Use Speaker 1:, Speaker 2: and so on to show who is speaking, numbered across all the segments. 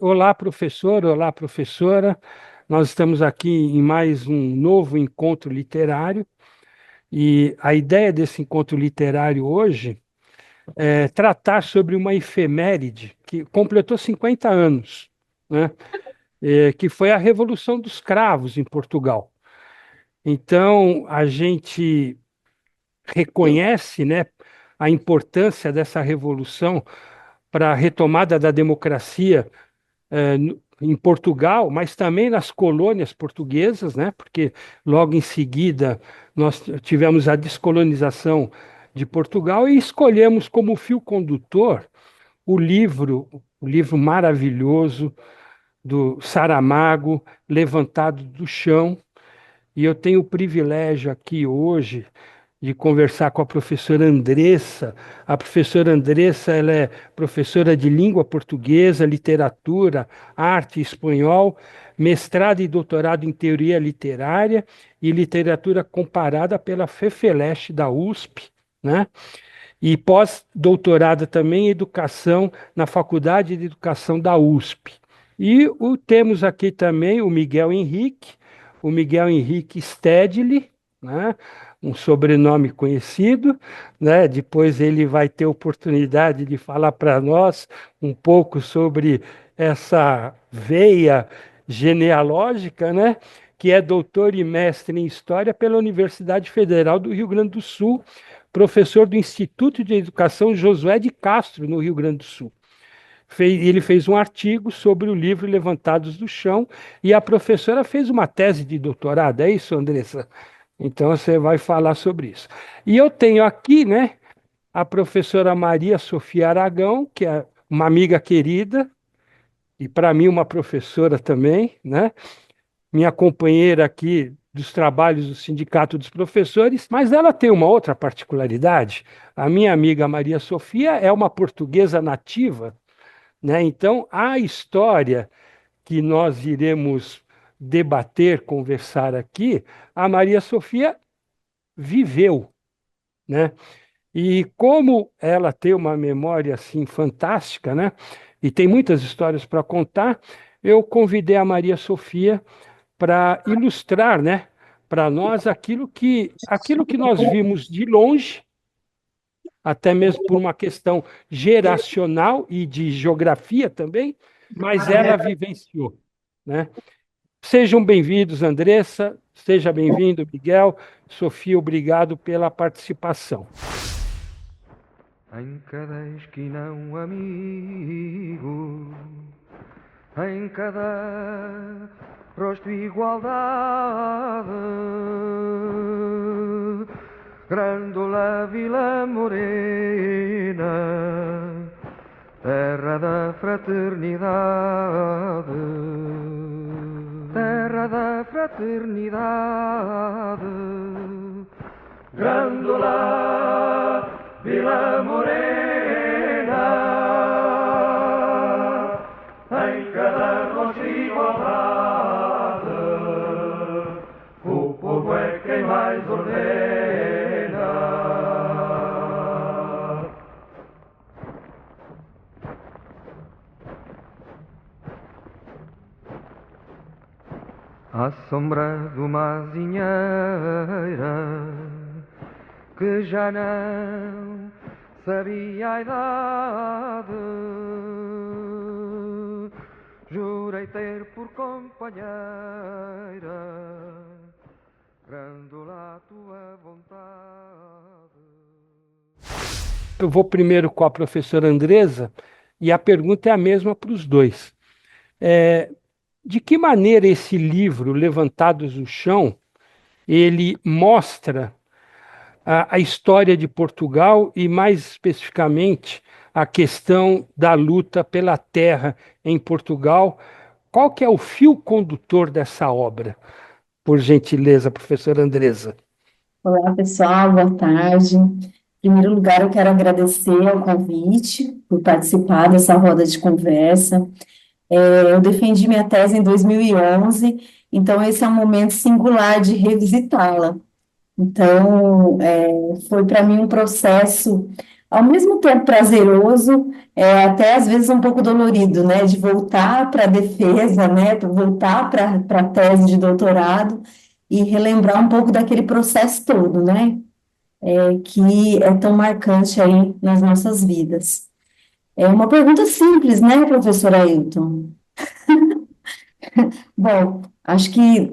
Speaker 1: Olá, professor, olá, professora. Nós estamos aqui em mais um novo encontro literário e a ideia desse encontro literário hoje é tratar sobre uma efeméride que completou 50 anos, né? Que foi a Revolução dos Cravos em Portugal. Então, a gente reconhece, né, a importância dessa revolução para a retomada da democracia em Portugal, mas também nas colônias portuguesas, né? Porque logo em seguida nós tivemos a descolonização de Portugal e escolhemos como fio condutor o livro maravilhoso do Saramago, Levantado do Chão. E eu tenho o privilégio aqui hoje de conversar com a professora Andressa. A professora Andressa, ela é professora de língua portuguesa, literatura, arte e espanhol, mestrado e doutorado em teoria literária e literatura comparada pela FEFELESH da USP, né? E pós-doutorada também em educação na Faculdade de Educação da USP. Temos aqui também o Miguel Henrique Stedley, né? Um sobrenome conhecido, né? Depois ele vai ter oportunidade de falar para nós um pouco sobre essa veia genealógica, né? Que é doutor e mestre em História pela Universidade Federal do Rio Grande do Sul, professor do Instituto de Educação Josué de Castro, no Rio Grande do Sul. Ele fez um artigo sobre o livro Levantados do Chão e a professora fez uma tese de doutorado, é isso, Andressa? Então você vai falar sobre isso. E eu tenho aqui, né, a professora Maria Sofia Aragão, que é uma amiga querida e para mim uma professora também, né? Minha companheira aqui dos trabalhos do Sindicato dos Professores, mas ela tem uma outra particularidade. A minha amiga Maria Sofia é uma portuguesa nativa, né? Então, a história que nós iremos debater, conversar aqui, a Maria Sofia viveu, né? E como ela tem uma memória assim fantástica, né? E tem muitas histórias para contar, eu convidei a Maria Sofia para ilustrar, né, para nós aquilo que nós vimos de longe, até mesmo por uma questão geracional e de geografia também, mas ela vivenciou, né? Sejam bem-vindos, Andressa, seja bem-vindo, Miguel, Sofia, obrigado pela participação.
Speaker 2: Em cada esquina um amigo, em cada rosto igualdade. Grândola Vila Morena, terra da fraternidade, terra da fraternidade. Grândola Vila Morena, em cada rosto igualdade, o povo é quem mais ordena. À sombra de uma azinheira que já não sabia a idade, jurei ter por companheira Grândola a tua vontade.
Speaker 1: Eu vou primeiro com a professora Andresa e a pergunta é a mesma para os dois. De que maneira esse livro, Levantados do Chão, ele mostra a história de Portugal e, mais especificamente, a questão da luta pela terra em Portugal? Qual que é o fio condutor dessa obra? Por gentileza, professora Andresa.
Speaker 3: Olá, pessoal, boa tarde. Em primeiro lugar, eu quero agradecer ao convite por participar dessa roda de conversa. Eu defendi minha tese em 2011, então esse é um momento singular de revisitá-la. Então, foi para mim um processo ao mesmo tempo prazeroso, até às vezes um pouco dolorido, né? De voltar para a defesa, né? Voltar para a tese de doutorado e relembrar um pouco daquele processo todo, né? Que é tão marcante aí nas nossas vidas. É uma pergunta simples, né, professor Ailton? Bom, acho que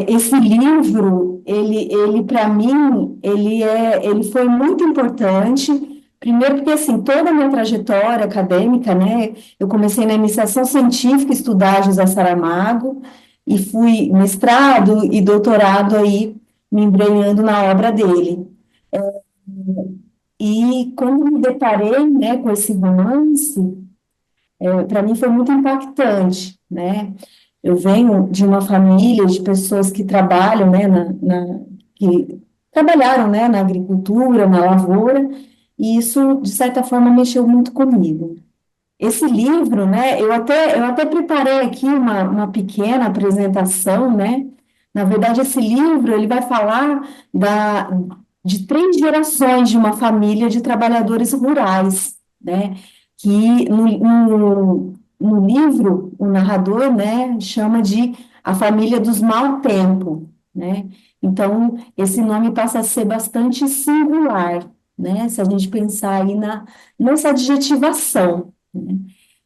Speaker 3: esse livro, ele para mim, ele foi muito importante. Primeiro porque, assim, toda a minha trajetória acadêmica, né, eu comecei na iniciação científica, estudar José Saramago, e fui mestrado e doutorado aí, me embrenhando na obra dele. E quando me deparei, né, com esse romance, para mim foi muito impactante, né? Eu venho de uma família de pessoas que trabalham, né, que trabalharam, né, na agricultura, na lavoura, e isso, de certa forma, mexeu muito comigo. Esse livro, né, eu até preparei aqui uma pequena apresentação, né? Na verdade, esse livro, ele vai falar de 3 gerações de uma família de trabalhadores rurais, né? Que no livro, o narrador, né, chama de a família dos mau tempo, né? Então, esse nome passa a ser bastante singular, né? Se a gente pensar aí nessa adjetivação, né?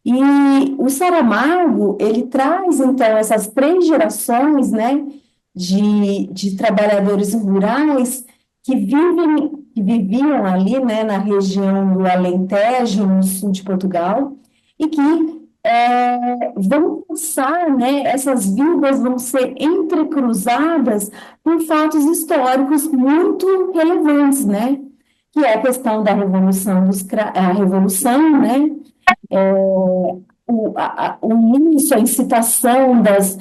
Speaker 3: E o Saramago, ele traz, então, essas 3 gerações, né, de trabalhadores rurais que viviam ali, né, na região do Alentejo, no sul de Portugal, e que vão passar, né, essas vidas vão ser entrecruzadas por fatos históricos muito relevantes, né, que é a questão da a Revolução, né, o início, a incitação das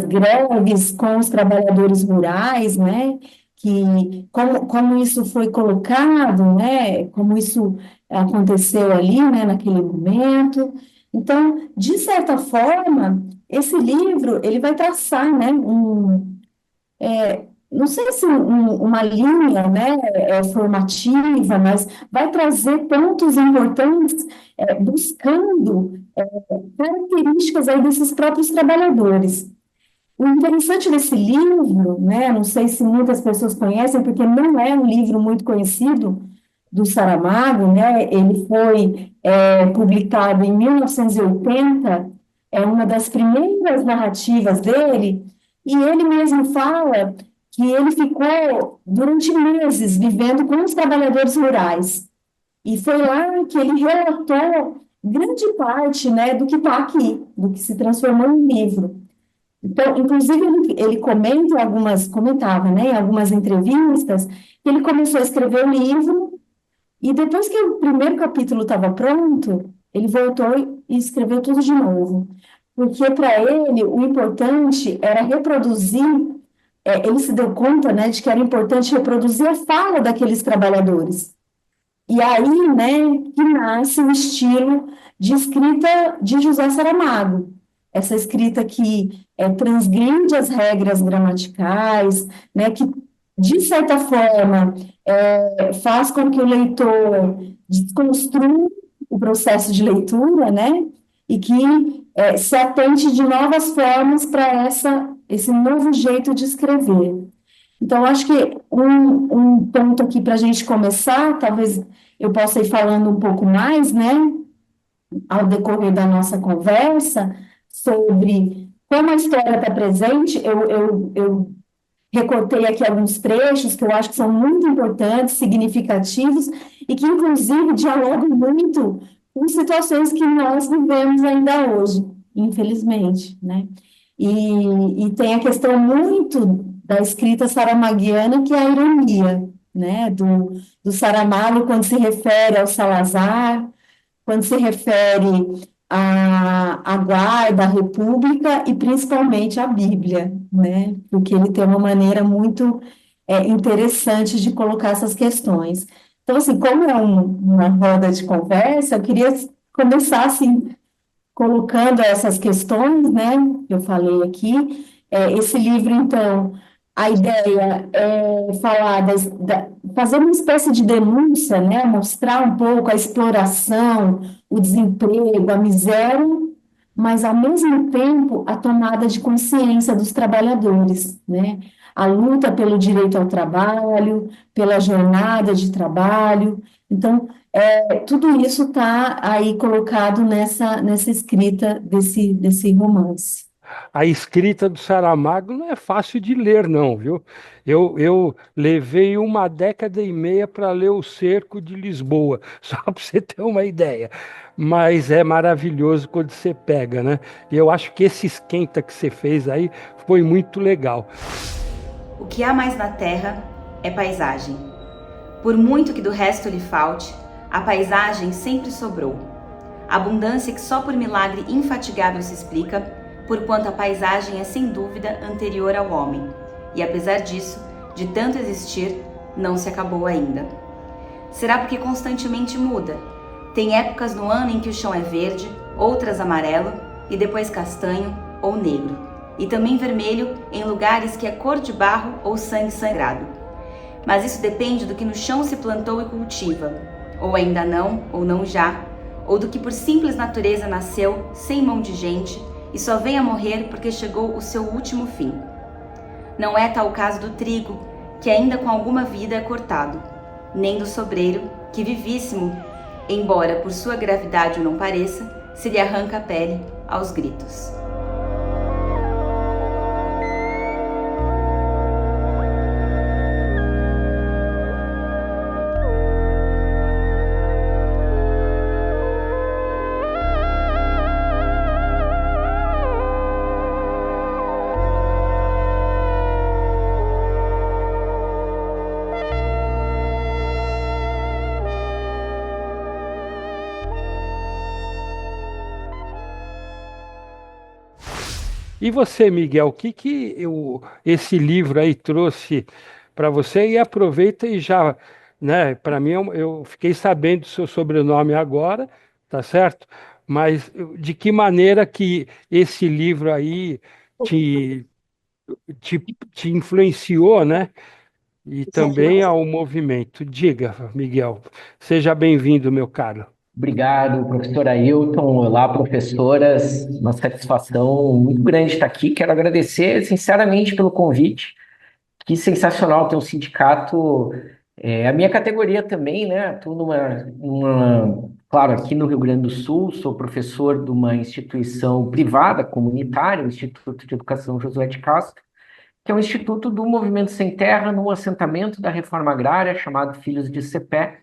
Speaker 3: greves com os trabalhadores rurais, né, que como isso foi colocado, né, como isso aconteceu ali, né, naquele momento. Então, de certa forma, esse livro, ele vai traçar, né, não sei se uma linha, né, formativa, mas vai trazer pontos importantes, buscando características aí desses próprios trabalhadores. O interessante desse livro, né, não sei se muitas pessoas conhecem, porque não é um livro muito conhecido do Saramago, né, ele foi publicado em 1980, é uma das primeiras narrativas dele, e ele mesmo fala que ele ficou durante meses vivendo com os trabalhadores rurais. E foi lá que ele relatou grande parte, né, do que está aqui, do que se transformou em livro. Então, inclusive, ele comentava, né, em algumas entrevistas, que ele começou a escrever o livro, e depois que o primeiro capítulo estava pronto, ele voltou e escreveu tudo de novo. Porque para ele, o importante era reproduzir, ele se deu conta, né, de que era importante reproduzir a fala daqueles trabalhadores. E aí, né, que nasce o estilo de escrita de José Saramago. Essa escrita que transgride as regras gramaticais, né, que, de certa forma, faz com que o leitor desconstrua o processo de leitura, né, e que se atente de novas formas para esse novo jeito de escrever. Então, acho que um ponto aqui para a gente começar, talvez eu possa ir falando um pouco mais, né, ao decorrer da nossa conversa, sobre como a história está presente. Eu recortei aqui alguns trechos que eu acho que são muito importantes, significativos, e que, inclusive, dialogam muito com situações que nós vivemos ainda hoje, infelizmente, né? E tem a questão muito da escrita saramaguiana, que é a ironia, né? Do Saramago, quando se refere ao Salazar, quando se refere à guarda, à República e principalmente à Bíblia, né? Porque ele tem uma maneira muito interessante de colocar essas questões. Então, assim, como é uma roda de conversa, eu queria começar, assim, colocando essas questões, né, que eu falei aqui. Esse livro, então, A ideia é falar fazer uma espécie de denúncia, né? Mostrar um pouco a exploração, o desemprego, a miséria, mas ao mesmo tempo a tomada de consciência dos trabalhadores, né? A luta pelo direito ao trabalho, pela jornada de trabalho. Então, tudo isso está aí colocado nessa escrita desse romance.
Speaker 1: A escrita do Saramago não é fácil de ler, não, viu? Eu levei uma década e meia para ler O Cerco de Lisboa, só para você ter uma ideia. Mas é maravilhoso quando você pega, né? E eu acho que esse esquenta que você fez aí foi muito legal.
Speaker 4: O que há mais na terra é paisagem. Por muito que do resto lhe falte, a paisagem sempre sobrou. Abundância que só por milagre infatigável se explica, porquanto a paisagem é sem dúvida anterior ao homem, e apesar disso, de tanto existir, não se acabou ainda. Será porque constantemente muda? Tem épocas no ano em que o chão é verde, outras amarelo, e depois castanho ou negro, e também vermelho em lugares que é cor de barro ou sangue sangrado. Mas isso depende do que no chão se plantou e cultiva, ou ainda não, ou não já, ou do que por simples natureza nasceu, sem mão de gente, e só vem a morrer porque chegou o seu último fim. Não é tal o caso do trigo, que ainda com alguma vida é cortado, nem do sobreiro, que vivíssimo, embora por sua gravidade o não pareça, se lhe arranca a pele aos gritos.
Speaker 1: E você, Miguel, o que esse livro aí trouxe para você? E aproveita e já, né? Para mim, eu fiquei sabendo do seu sobrenome agora, tá certo? Mas de que maneira que esse livro aí te, te, te influenciou, né? E também ao movimento. Diga, Miguel. Seja bem-vindo, meu caro.
Speaker 5: Obrigado, professor Ailton. Olá, professoras. Uma satisfação muito grande estar aqui. Quero agradecer, sinceramente, pelo convite. Que sensacional ter um sindicato. É a minha categoria também, né? Estou claro, aqui no Rio Grande do Sul, sou professor de uma instituição privada, comunitária, o Instituto de Educação Josué de Castro, que é um instituto do Movimento Sem Terra, num assentamento da reforma agrária chamado Filhos de Cepé,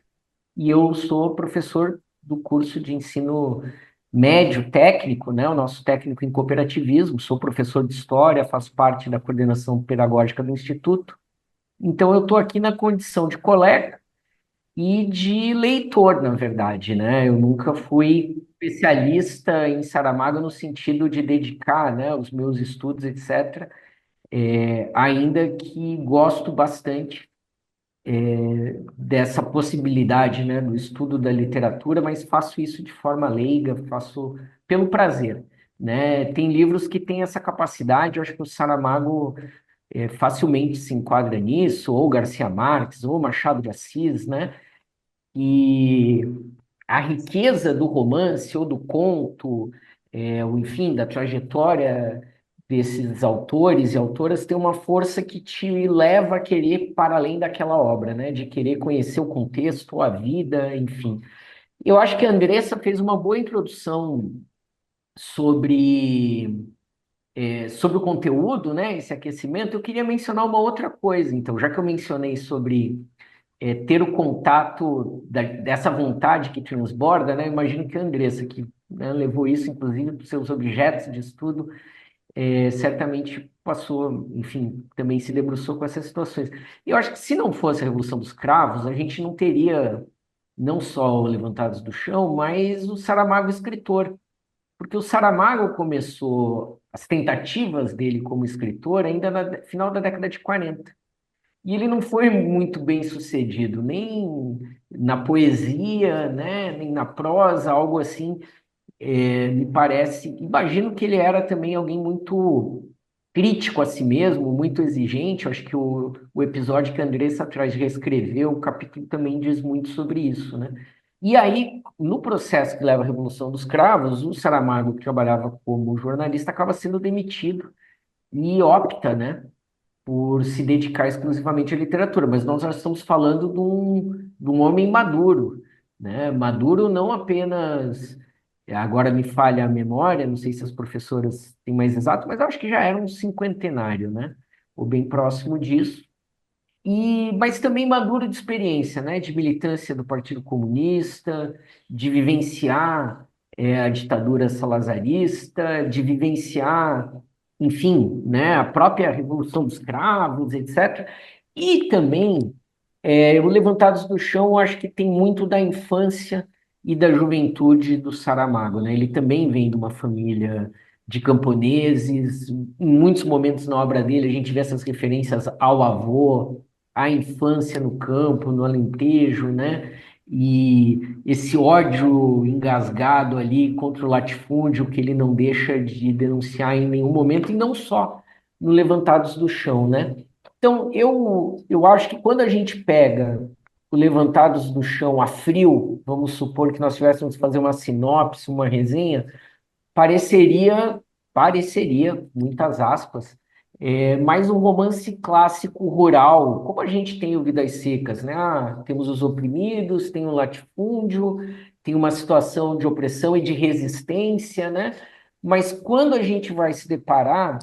Speaker 5: e eu sou professor do curso de ensino médio técnico, né? O nosso técnico em cooperativismo, sou professor de história, faço parte da coordenação pedagógica do Instituto. Então, eu estou aqui na condição de colega e de leitor, na verdade, né? Eu nunca fui especialista em Saramago no sentido de dedicar, né, os meus estudos, etc. Ainda que gosto bastante dessa possibilidade, né, do estudo da literatura, mas faço isso de forma leiga, faço pelo prazer, né? Tem livros que têm essa capacidade, eu acho que o Saramago facilmente se enquadra nisso, ou Garcia Marques, ou Machado de Assis, né? E a riqueza do romance ou do conto, ou enfim, da trajetória desses autores e autoras tem uma força que te leva a querer ir para além daquela obra, né? De querer conhecer o contexto, a vida, enfim. Eu acho que a Andressa fez uma boa introdução sobre, sobre o conteúdo, né? Esse aquecimento. Eu queria mencionar uma outra coisa, então, já que eu mencionei sobre ter o contato dessa vontade que transborda, né? Eu imagino que a Andressa, que, né, levou isso, inclusive, para os seus objetos de estudo, certamente passou, enfim, também se debruçou com essas situações. E eu acho que se não fosse a Revolução dos Cravos, a gente não teria não só o Levantados do Chão, mas o Saramago escritor. Porque o Saramago começou as tentativas dele como escritor ainda no final da década de 40. E ele não foi muito bem sucedido, nem na poesia, né, nem na prosa, algo assim, me parece. Imagino que ele era também alguém muito crítico a si mesmo, muito exigente. Eu acho que o episódio que a Andressa traz reescrever, o capítulo também diz muito sobre isso, né? E aí, no processo que leva à Revolução dos Cravos, o Saramago, que trabalhava como jornalista, acaba sendo demitido e opta, né, por se dedicar exclusivamente à literatura. Mas nós já estamos falando de um homem maduro, né? Maduro não apenas, agora me falha a memória, não sei se as professoras têm mais exato, mas eu acho que já era um cinquentenário, né? Ou bem próximo disso. Mas também maduro de experiência, né? De militância do Partido Comunista, de vivenciar a ditadura salazarista, de vivenciar, enfim, né? A própria Revolução dos Cravos, etc. E também o Levantados do Chão, eu acho que tem muito da infância e da juventude do Saramago, né? Ele também vem de uma família de camponeses. Em muitos momentos na obra dele, a gente vê essas referências ao avô, à infância no campo, no Alentejo, né? E esse ódio engasgado ali contra o latifúndio que ele não deixa de denunciar em nenhum momento, e não só no Levantados do Chão, né? Então, eu acho que quando a gente pega o Levantados do Chão a frio, vamos supor que nós tivéssemos que fazer uma sinopse, uma resenha, pareceria, pareceria, muitas aspas, mais um romance clássico rural, como a gente tem o Vidas Secas, né? Ah, temos os oprimidos, tem o latifúndio, tem uma situação de opressão e de resistência, né? Mas quando a gente vai se deparar,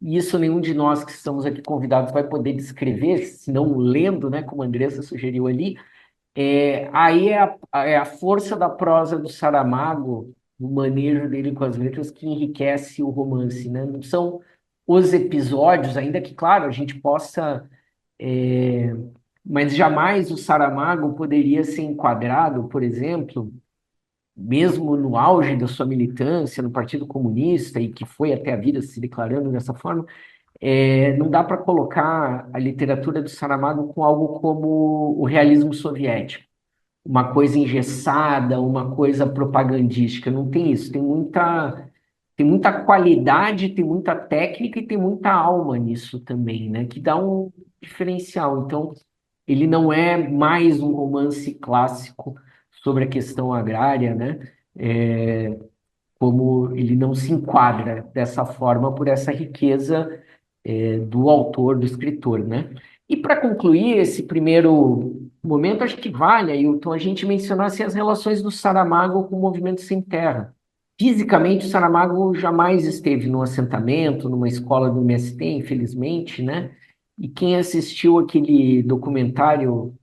Speaker 5: e isso nenhum de nós que estamos aqui convidados vai poder descrever, se não lendo, né, como a Andressa sugeriu ali, aí é a força da prosa do Saramago, o manejo dele com as letras, que enriquece o romance, né? Não são os episódios, ainda que, claro, a gente possa. é, mas jamais o Saramago poderia ser enquadrado, por exemplo, mesmo no auge da sua militância no Partido Comunista, e que foi até a vida se declarando dessa forma, não dá para colocar a literatura do Saramago com algo como o realismo soviético, uma coisa engessada, uma coisa propagandística. Não tem isso. Tem muita qualidade, tem muita técnica e tem muita alma nisso também, né? Que dá um diferencial. Então, ele não é mais um romance clássico sobre a questão agrária, né? Como ele não se enquadra dessa forma por essa riqueza do autor, do escritor, né? E para concluir esse primeiro momento, acho que vale, Ailton, a gente mencionar assim, as relações do Saramago com o Movimento Sem Terra. Fisicamente, o Saramago jamais esteve num assentamento, numa escola do MST, infelizmente, né? E quem assistiu aquele documentário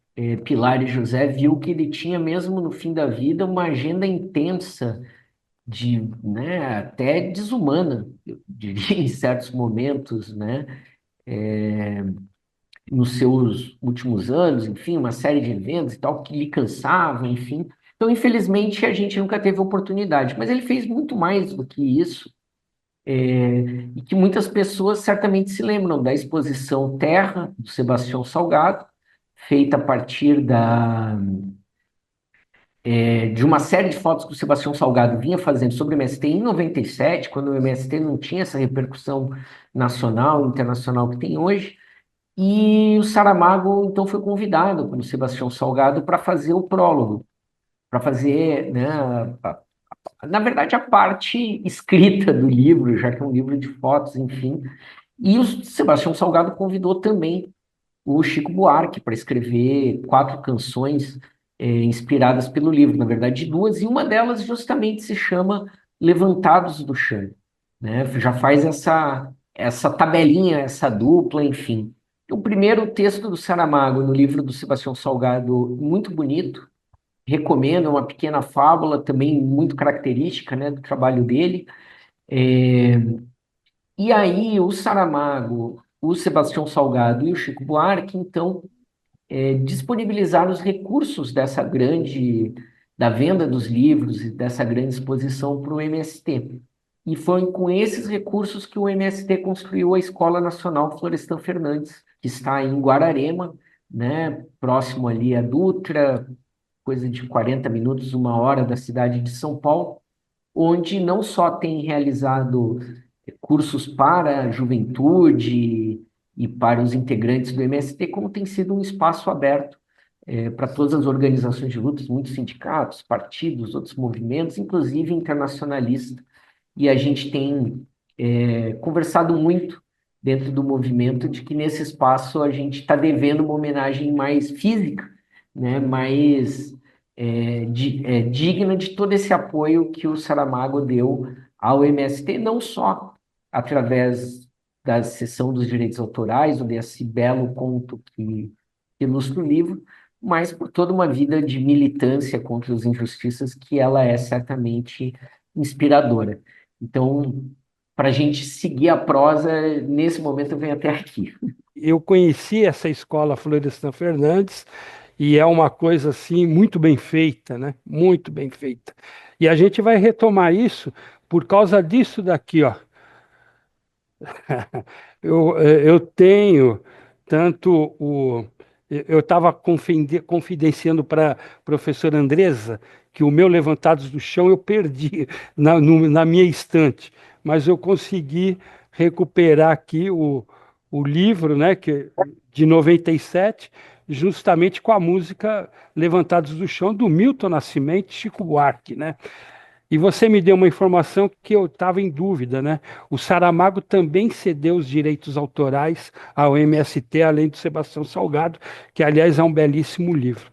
Speaker 5: Pilar e José viu que ele tinha, mesmo no fim da vida, uma agenda intensa né, até desumana, eu diria, em certos momentos, né, nos seus últimos anos, enfim, uma série de eventos e tal, que lhe cansavam, enfim. Então, infelizmente, a gente nunca teve oportunidade, mas ele fez muito mais do que isso, e que muitas pessoas certamente se lembram da exposição Terra, do Sebastião Salgado, feita a partir de uma série de fotos que o Sebastião Salgado vinha fazendo sobre o MST em 97, quando o MST não tinha essa repercussão nacional, internacional que tem hoje, e o Saramago então foi convidado pelo Sebastião Salgado para fazer o prólogo, para fazer, né, na verdade, a parte escrita do livro, já que é um livro de fotos, enfim. E o Sebastião Salgado convidou também o Chico Buarque para escrever 4 canções inspiradas pelo livro, na verdade duas, e uma delas justamente se chama Levantados do Chão, né? Já faz essa tabelinha, essa dupla, enfim. O primeiro texto do Saramago no livro do Sebastião Salgado, muito bonito, recomendo, é uma pequena fábula também muito característica, né, do trabalho dele. É, e aí o Saramago, o Sebastião Salgado e o Chico Buarque, então, disponibilizar os recursos da venda dos livros e dessa grande exposição para o MST. E foi com esses recursos que o MST construiu a Escola Nacional Florestan Fernandes, que está em Guararema, né, próximo ali a Dutra, coisa de 40 minutos, 1 hora da cidade de São Paulo, onde não só tem realizado cursos para a juventude e para os integrantes do MST, como tem sido um espaço aberto para todas as organizações de lutas, muitos sindicatos, partidos, outros movimentos, inclusive internacionalistas. E a gente tem conversado muito dentro do movimento de que nesse espaço a gente está devendo uma homenagem mais física, né, mais digna de todo esse apoio que o Saramago deu ao MST, não só através da cessão dos direitos autorais, ou desse belo conto que ilustra o livro, mas por toda uma vida de militância contra as injustiças que ela é certamente inspiradora. Então, para a gente seguir a prosa, nesse momento eu venho até aqui.
Speaker 1: Eu conheci essa escola Florestan Fernandes e é uma coisa assim muito bem feita, né? Muito bem feita. E a gente vai retomar isso por causa disso daqui, ó. Eu tenho tanto o. Eu estava confidenciando para a professora Andresa que o meu Levantados do Chão eu perdi na minha estante, mas eu consegui recuperar aqui o livro, né, de 97, justamente com a música Levantados do Chão, do Milton Nascimento e Chico Buarque, né? E você me deu uma informação que eu estava em dúvida, né? O Saramago também cedeu os direitos autorais ao MST, além do Sebastião Salgado, que, aliás, é um belíssimo livro.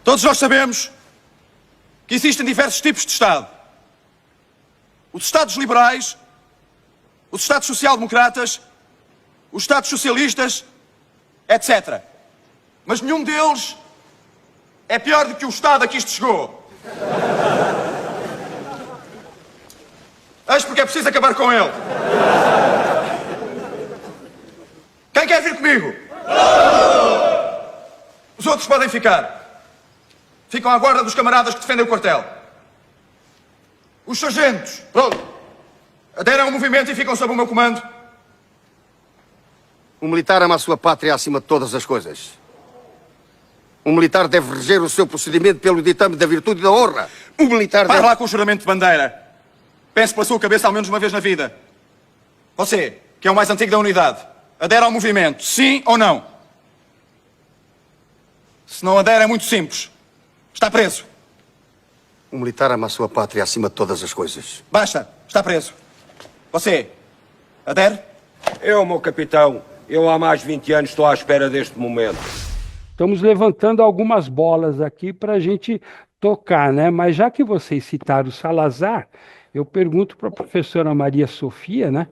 Speaker 6: Todos nós sabemos que existem diversos tipos de Estado. Os Estados liberais, os Estados social-democratas, os Estados socialistas, etc. Mas nenhum deles é pior do que o Estado a que isto chegou. Eis porque é preciso acabar com ele. Quem quer vir comigo? Os outros podem ficar. Ficam à guarda dos camaradas que defendem o quartel. Os sargentos, pronto, aderem ao movimento e ficam sob o meu comando.
Speaker 7: Um militar ama a sua pátria acima de todas as coisas. Um militar deve reger o seu procedimento pelo ditame da virtude e da honra. Um militar
Speaker 6: Pare
Speaker 7: deve...
Speaker 6: lá com o juramento de bandeira. Pense pela sua cabeça ao menos uma vez na vida. Você, que é o mais antigo da unidade, adere ao movimento, sim ou não? Se não adere, é muito simples. Está preso.
Speaker 7: Um militar ama a sua pátria acima de todas as coisas.
Speaker 6: Basta. Está preso. Você, adere?
Speaker 8: Eu, meu capitão, eu há mais de 20 anos estou à espera deste momento.
Speaker 1: Estamos levantando algumas bolas aqui para a gente tocar, né? Mas já que vocês citaram o Salazar, eu pergunto para a professora Maria Sofia, né?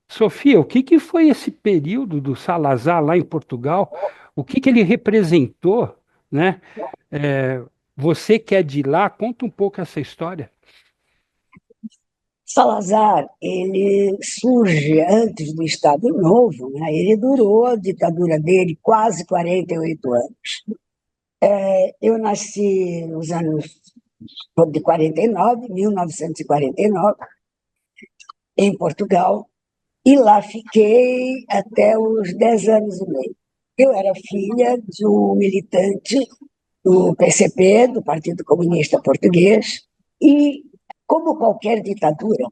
Speaker 1: Sofia, o que foi esse período do Salazar lá em Portugal? O que ele representou, né? Você que é de lá, conta um pouco essa história.
Speaker 9: Salazar, ele surge antes do Estado Novo, né? Ele durou a ditadura dele quase 48 anos. Eu nasci nos anos de 49, 1949, em Portugal, e lá fiquei até os 10 anos e meio. Eu era filha de um militante do PCP, do Partido Comunista Português, e, como qualquer ditadura,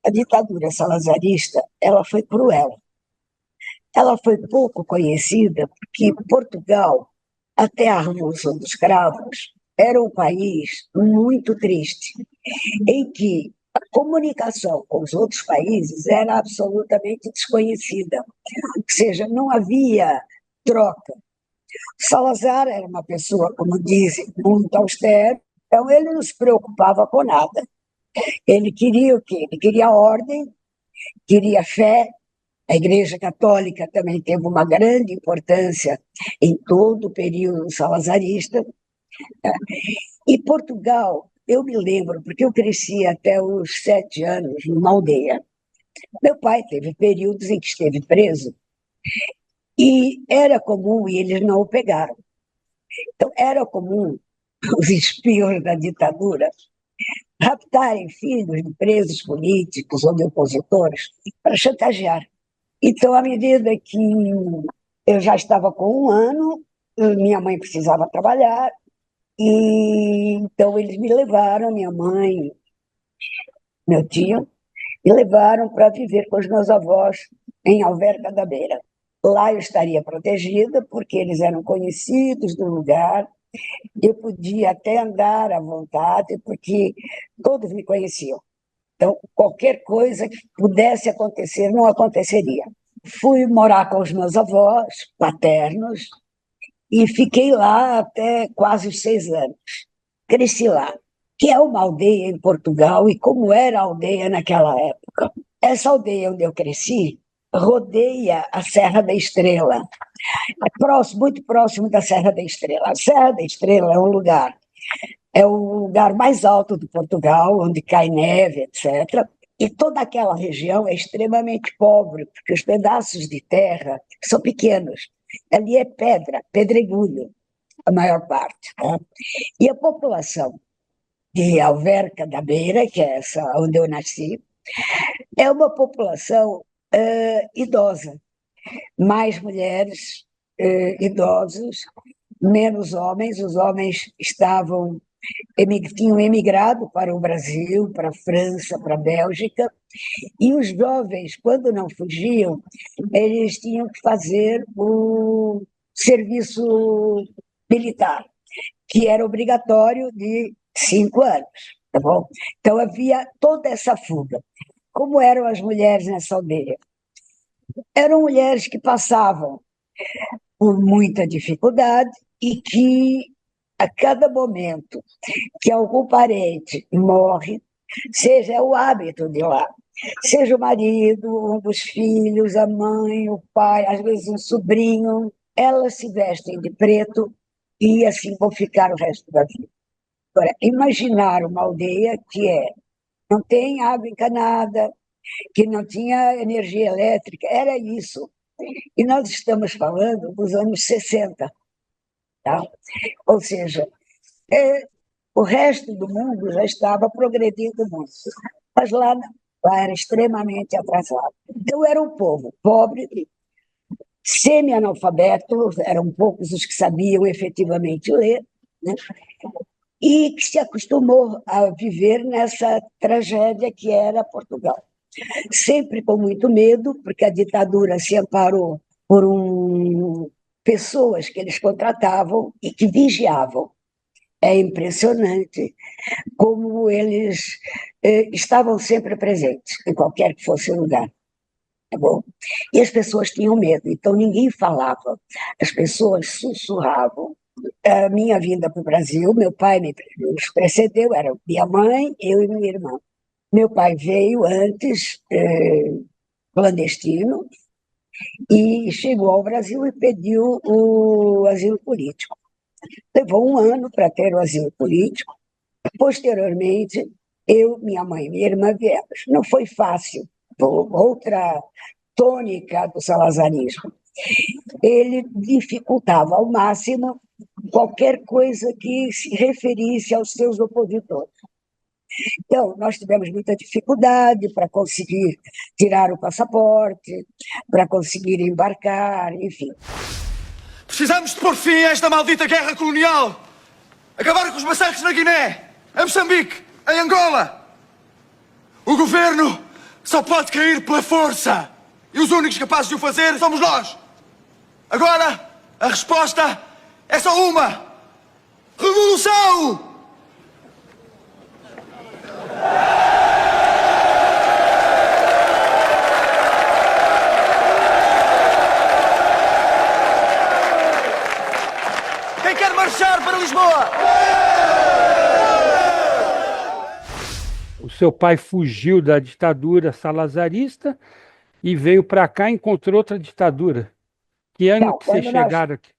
Speaker 9: a ditadura salazarista, ela foi cruel. Ela foi pouco conhecida porque Portugal, até a Revolução dos Cravos, era um país muito triste, em que a comunicação com os outros países era absolutamente desconhecida, ou seja, não havia troca. Salazar era uma pessoa, como dizem, muito austera, então ele não se preocupava com nada. Ele queria o quê? Ele queria ordem, queria fé. A Igreja Católica também teve uma grande importância em todo o período salazarista. E Portugal, eu me lembro, porque eu cresci até os 7 anos numa aldeia. Meu pai teve períodos em que esteve preso, e era comum, e eles não o pegaram. Então, era comum os espiões da ditadura raptarem filhos de presos políticos ou de opositores para chantagear. Então, à medida que eu já estava com 1 ano, minha mãe precisava trabalhar, e então eles me levaram, minha mãe, meu tio, me levaram para viver com os meus avós em Alverca da Beira. Lá eu estaria protegida, porque eles eram conhecidos do lugar, eu podia até andar à vontade, porque todos me conheciam. Então, qualquer coisa que pudesse acontecer, não aconteceria. Fui morar com os meus avós paternos e fiquei lá até quase os 6 anos. Cresci lá, que é uma aldeia em Portugal, e como era a aldeia naquela época. Essa aldeia onde eu cresci rodeia a Serra da Estrela, muito próximo da Serra da Estrela. A Serra da Estrela é o lugar mais alto de Portugal, onde cai neve, etc. E toda aquela região é extremamente pobre, porque os pedaços de terra são pequenos. Ali é pedregulho, a maior parte. Tá? E a população de Alverca da Beira, que é essa onde eu nasci, é uma população idosa. Mais mulheres, idosos, menos homens. Os homens tinham emigrado para o Brasil, para a França, para a Bélgica, e os jovens, quando não fugiam, eles tinham que fazer o serviço militar, que era obrigatório de 5 anos, tá bom? Então havia toda essa fuga. Como eram as mulheres nessa aldeia? Eram mulheres que passavam por muita dificuldade e que, a cada momento que algum parente morre, seja o hábito de lá, seja o marido, um dos filhos, a mãe, o pai, às vezes um sobrinho, elas se vestem de preto e assim vão ficar o resto da vida. Agora, imaginar uma aldeia que não tem água encanada, que não tinha energia elétrica, era isso. E nós estamos falando dos anos 60, tá? Ou seja, o resto do mundo já estava progredindo muito, mas lá não, lá era extremamente atrasado. Então era um povo pobre, semi-analfabeto, eram poucos os que sabiam efetivamente ler, né? E que se acostumou a viver nessa tragédia que era Portugal. Sempre com muito medo, porque a ditadura se amparou por pessoas que eles contratavam e que vigiavam. É impressionante como eles estavam sempre presentes, em qualquer que fosse o lugar. Tá bom? E as pessoas tinham medo, então ninguém falava, as pessoas sussurravam. A minha vinda para o Brasil, meu pai nos precedeu, era minha mãe, eu e minha irmã. Meu pai veio antes, clandestino, e chegou ao Brasil e pediu o asilo político. Levou 1 ano para ter o asilo político. Posteriormente, eu, minha mãe e minha irmã viemos. Não foi fácil, outra tônica do salazarismo. Ele dificultava ao máximo qualquer coisa que se referisse aos seus opositores. Então, nós tivemos muita dificuldade para conseguir tirar o passaporte, para conseguir embarcar, enfim.
Speaker 6: Precisamos de pôr fim a esta maldita guerra colonial. Acabar com os massacres na Guiné, em Moçambique, em Angola. O governo só pode cair pela força. E os únicos capazes de o fazer somos nós. Agora, a resposta é só uma: revolução! Quem quer marchar para Lisboa?
Speaker 1: O seu pai fugiu da ditadura salazarista e veio para cá e encontrou outra ditadura. Que ano
Speaker 9: Não,
Speaker 1: que vocês chegaram aqui?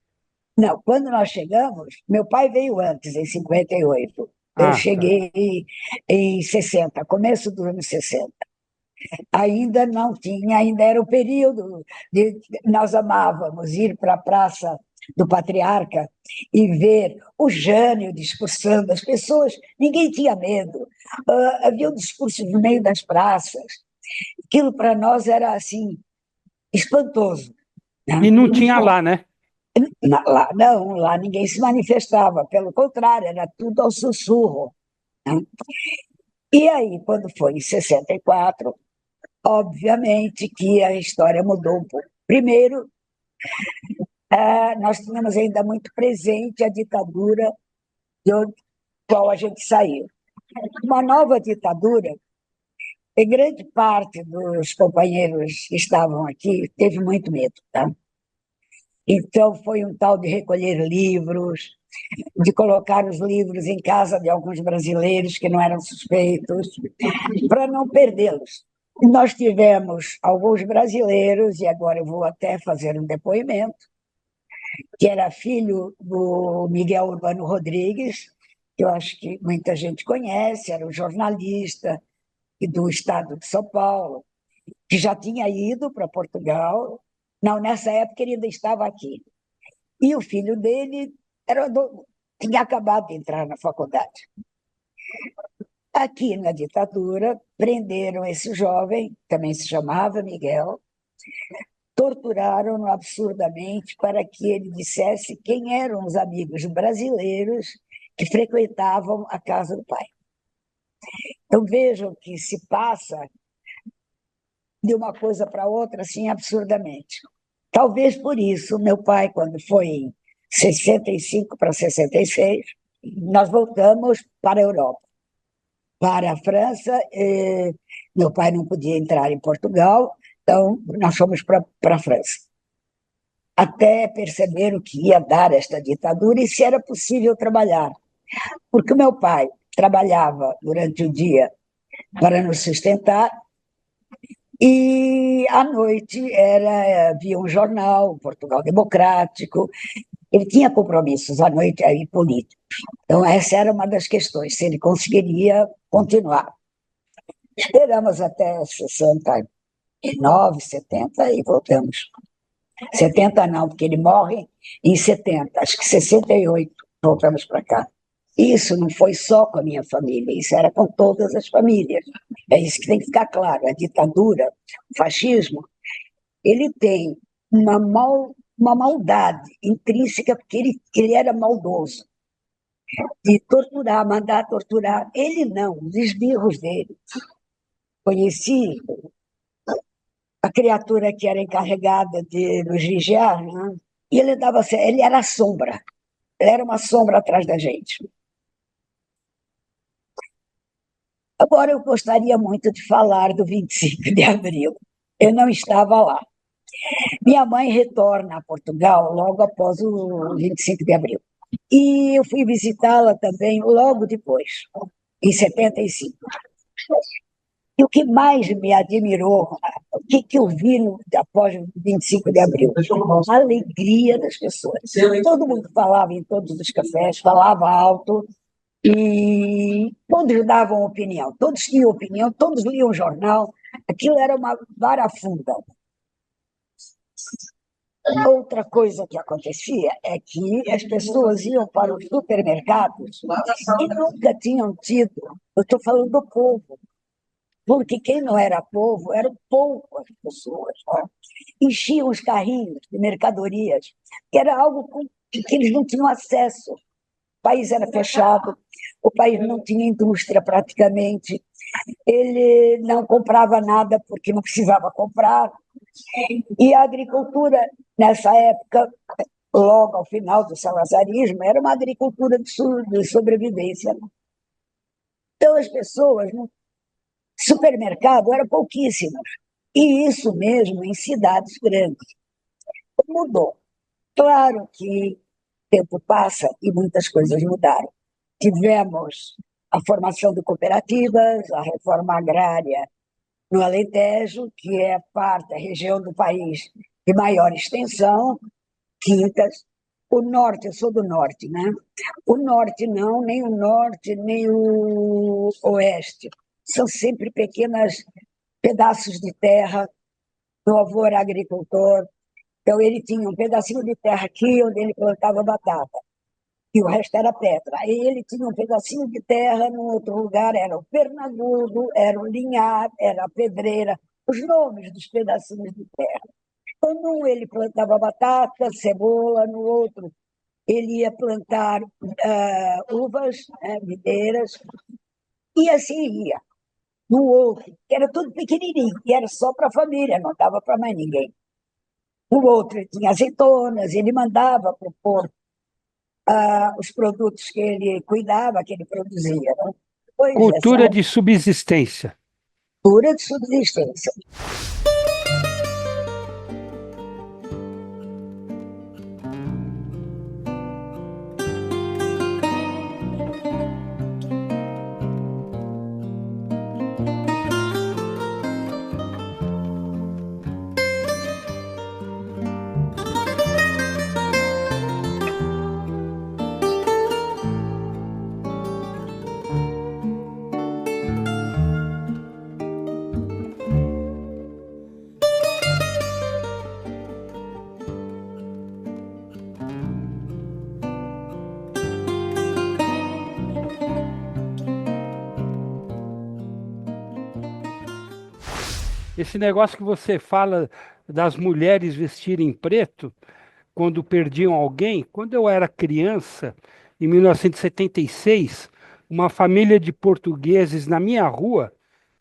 Speaker 9: Não, quando nós chegamos, meu pai veio antes, em 58. Eu
Speaker 1: Tá.
Speaker 9: cheguei em 60, começo dos anos 60. Ainda não tinha, ainda era o período de nós amávamos ir para a Praça do patriarca e ver o Jânio discursando, as pessoas, ninguém tinha medo. Havia um discurso no meio das praças. Aquilo para nós era assim, espantoso, né?
Speaker 1: E não tinha lá, né?
Speaker 9: Lá, não, lá ninguém se manifestava, pelo contrário, era tudo ao sussurro, né? E aí, quando foi em 64, obviamente que a história mudou um pouco. Primeiro, nós tínhamos ainda muito presente a ditadura do qual a gente saiu. Uma nova ditadura, e grande parte dos companheiros que estavam aqui teve muito medo, tá? Então, foi um tal de recolher livros, de colocar os livros em casa de alguns brasileiros que não eram suspeitos, para não perdê-los. Nós tivemos alguns brasileiros, e agora eu vou até fazer um depoimento, que era filho do Miguel Urbano Rodrigues, que eu acho que muita gente conhece, era um jornalista do estado de São Paulo, que já tinha ido para Portugal. Não, nessa época ele ainda estava aqui. E o filho dele tinha acabado de entrar na faculdade. Aqui na ditadura, prenderam esse jovem, também se chamava Miguel, torturaram-no absurdamente para que ele dissesse quem eram os amigos brasileiros que frequentavam a casa do pai. Então vejam que se passa de uma coisa para outra assim absurdamente. Talvez por isso, meu pai, quando foi em 65 para 66, nós voltamos para a Europa, para a França. Meu pai não podia entrar em Portugal, então nós fomos para a França, até perceber o que ia dar esta ditadura e se era possível trabalhar. Porque meu pai trabalhava durante o dia para nos sustentar, e à noite havia um jornal, o Portugal Democrático. Ele tinha compromissos à noite aí políticos. Então, essa era uma das questões, se ele conseguiria continuar. Esperamos até 69, 70 e voltamos. 70 não, porque ele morre em 70, acho que 68 voltamos para cá. Isso não foi só com a minha família, isso era com todas as famílias. É isso que tem que ficar claro. A ditadura, o fascismo, ele tem uma maldade intrínseca, porque ele era maldoso, de torturar, mandar torturar. Ele não, os esbirros dele. Conheci a criatura que era encarregada de nos vigiar, né? E ele era a sombra, ele era uma sombra atrás da gente. Agora, eu gostaria muito de falar do 25 de abril. Eu não estava lá. Minha mãe retorna a Portugal logo após o 25 de abril. E eu fui visitá-la também logo depois, em 75. E o que mais me admirou, o que eu vi após o 25 de abril? A alegria das pessoas. Todo mundo falava em todos os cafés, falava alto, e todos davam opinião, todos tinham opinião, todos liam jornal. Aquilo era uma varafunda. Outra coisa que acontecia é que as pessoas iam para os supermercados e nunca tinham tido, eu estou falando do povo, porque quem não era povo eram poucas pessoas, né? Enchiam os carrinhos de mercadorias, que era algo que eles não tinham acesso. O país era fechado, o país não tinha indústria praticamente, ele não comprava nada porque não precisava comprar. E a agricultura, nessa época, logo ao final do salazarismo, era uma agricultura de sobrevivência. Então, as pessoas, no supermercado, eram pouquíssimas. E isso mesmo em cidades grandes. Mudou. Claro que o tempo passa e muitas coisas mudaram. Tivemos a formação de cooperativas, a reforma agrária no Alentejo, que é a região do país de maior extensão, quintas. O norte, eu sou do norte, né? O norte não, nem o norte, nem o oeste. São sempre pequenos pedaços de terra. Meu avô era agricultor, Então, ele tinha um pedacinho de terra aqui onde ele plantava batata, e o resto era pedra. Aí ele tinha um pedacinho de terra no outro lugar, era o Pernagudo, era o Linhar, era a Pedreira, os nomes dos pedacinhos de terra. Então, num ele plantava batata, cebola, no outro ele ia plantar uvas, videiras, e assim ia. No outro, que era tudo pequenininho, e era só para a família, não dava para mais ninguém. No outro, ele tinha azeitonas, ele mandava para o porto os produtos que ele cuidava, que ele produzia. Né? Pois essa
Speaker 1: Cultura de subsistência.
Speaker 9: cultura de subsistência.
Speaker 1: Esse negócio que você fala das mulheres vestirem preto quando perdiam alguém, quando eu era criança, em 1976, uma família de portugueses na minha rua,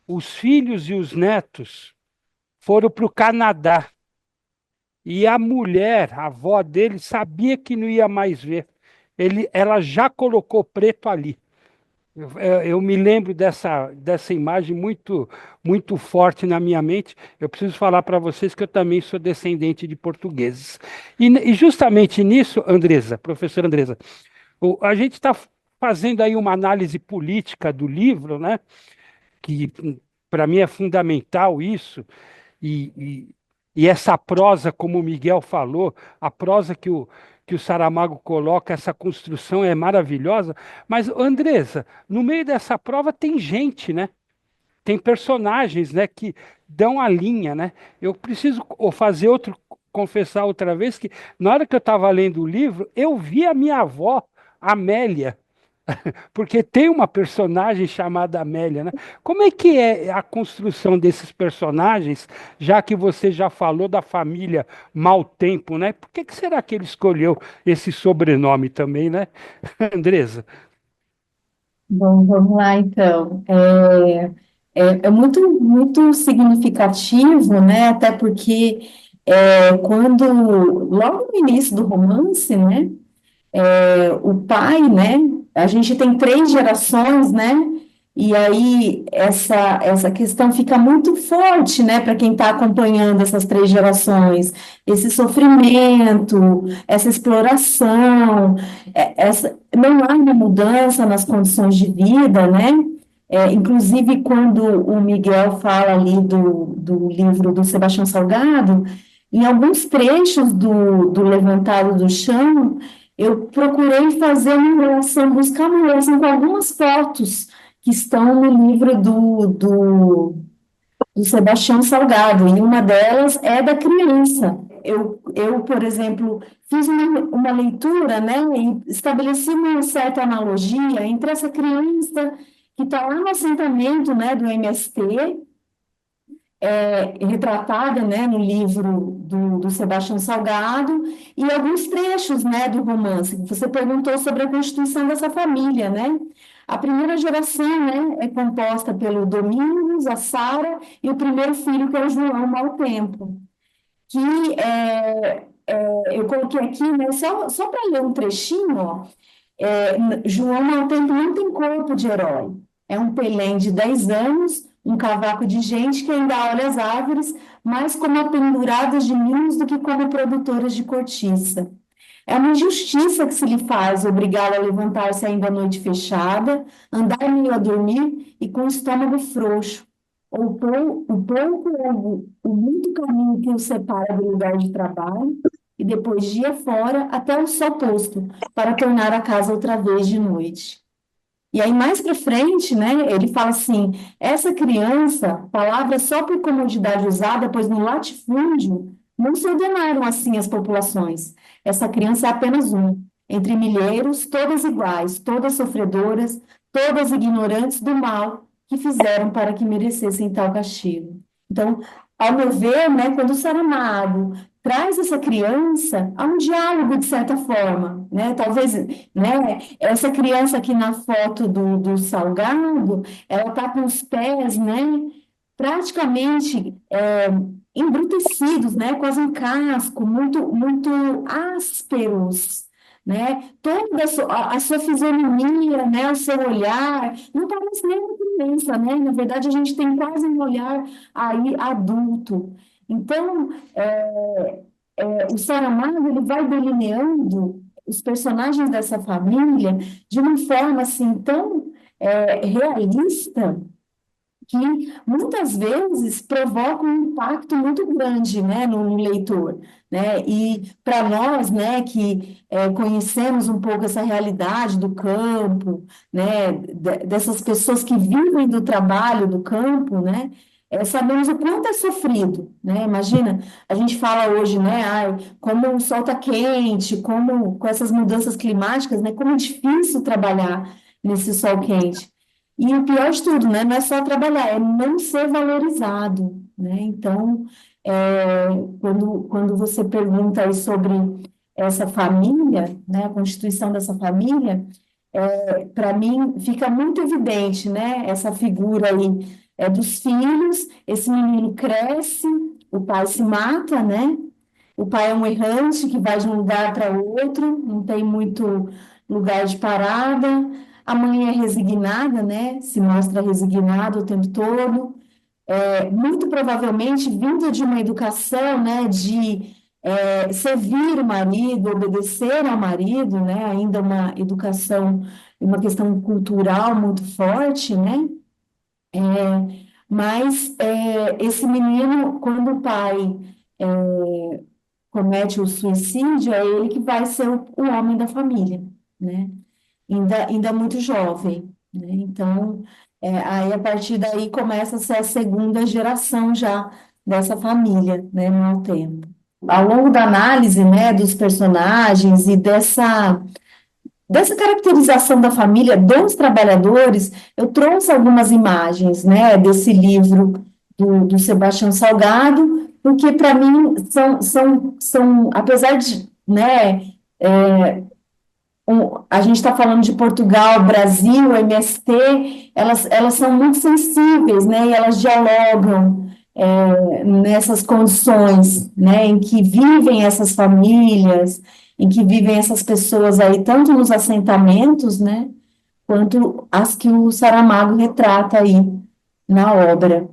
Speaker 1: os filhos e os netos foram para o Canadá. E a mulher, a avó dele, sabia que não ia mais ver. Ela já colocou preto ali. Eu me lembro dessa imagem muito forte na minha mente. Eu preciso falar para vocês que eu também sou descendente de portugueses. E justamente nisso, Andresa, professora Andresa, a gente está fazendo aí uma análise política do livro, né? Que para mim é fundamental isso. E, e essa prosa, como o Miguel falou, a prosa que o Saramago coloca, essa construção é maravilhosa. Mas, Andresa, no meio dessa prova tem gente, né? Tem personagens, né, que dão a linha, né? Eu preciso confessar outra vez que na hora que eu estava lendo o livro, eu vi a minha avó, Amélia, porque tem uma personagem chamada Amélia, né? Como é que é a construção desses personagens, já que você já falou da família Mau Tempo, né? Por que será que ele escolheu esse sobrenome também, né? Andresa?
Speaker 3: Bom, vamos lá então. É muito significativo, né? Até porque logo no início do romance, né? O pai, né? A gente tem três gerações, né? E aí essa questão fica muito forte, né? Para quem está acompanhando essas três gerações, esse sofrimento, essa exploração, não há uma mudança nas condições de vida, né? Inclusive, quando o Miguel fala ali do livro do Sebastião Salgado, em alguns trechos do Levantado do Chão, eu procurei buscar uma relação com algumas fotos que estão no livro do Sebastião Salgado, e uma delas é da criança. Por exemplo, fiz uma leitura, né, e estabeleci uma certa analogia entre essa criança que está lá no assentamento, né, do MST, retratada, né, no livro do Sebastião Salgado, e alguns trechos, né, do romance. Você perguntou sobre a constituição dessa família, né? A primeira geração, né, é composta pelo Domingos, a Sara e o primeiro filho, que é o João Mau Tempo. Que eu coloquei aqui, né, só para ler um trechinho, ó, João Mau Tempo não tem corpo de herói. É um Pelém de 10 anos, um cavaco de gente que ainda olha as árvores, mais como apenduradas de ninhos do que como produtoras de cortiça. É uma injustiça que se lhe faz obrigá-lo a levantar-se ainda à noite fechada, andar meio a dormir e com o estômago frouxo, ou o pouco ou o muito caminho que o separa do lugar de trabalho, e depois dia fora até o sol posto, para tornar a casa outra vez de noite. E aí, mais para frente, né, ele fala assim, essa criança, palavra só por comodidade usada, pois no latifúndio Não se ordenaram assim as populações. Essa criança é apenas um, entre milheiros, todas iguais, todas sofredoras, todas ignorantes do mal que fizeram para que merecessem tal castigo. Então, ao meu ver, né, quando o Saramago traz essa criança a um diálogo de certa forma, né? Talvez, né, essa criança aqui na foto do Salgado, ela está com os pés, né, praticamente embrutecidos, né, quase um casco, muito ásperos, né? Toda a sua fisionomia, né, o seu olhar, não parece nem uma criança, né? Na verdade, a gente tem quase um olhar aí adulto. Então, o Saramago ele vai delineando os personagens dessa família de uma forma assim tão realista que muitas vezes provoca um impacto muito grande, né, no leitor, né, e para nós, né, que conhecemos um pouco essa realidade do campo, né, dessas pessoas que vivem do trabalho do campo, né, sabemos o quanto é sofrido, né, imagina, a gente fala hoje, né, ai, como o sol está quente, como com essas mudanças climáticas, né, como é difícil trabalhar nesse sol quente. E o pior de tudo, né, não é só trabalhar, é não ser valorizado, né? Então, quando você pergunta aí sobre essa família, né, a constituição dessa família, para mim fica muito evidente, né, essa figura aí dos filhos, esse menino cresce, o pai se mata, né? O pai é um errante que vai de um lugar para outro, não tem muito lugar de parada. A mãe é resignada, né? Se mostra resignada o tempo todo. Muito provavelmente vindo de uma educação, né? De servir o marido, obedecer ao marido, né? Ainda uma educação, uma questão cultural muito forte, né? Mas esse menino, quando o pai comete o suicídio, é ele que vai ser o homem da família, né? Ainda muito jovem, né? Então, aí a partir daí começa a ser a segunda geração já dessa família, né, no tempo. Ao longo da análise, né, dos personagens e dessa caracterização da família dos trabalhadores, eu trouxe algumas imagens, né, desse livro do Sebastião Salgado, porque para mim apesar de, né, a gente está falando de Portugal, Brasil, MST, elas são muito sensíveis, né, e elas dialogam nessas condições, né, em que vivem essas famílias, em que vivem essas pessoas aí, tanto nos assentamentos, né, quanto as que o Saramago retrata aí na obra.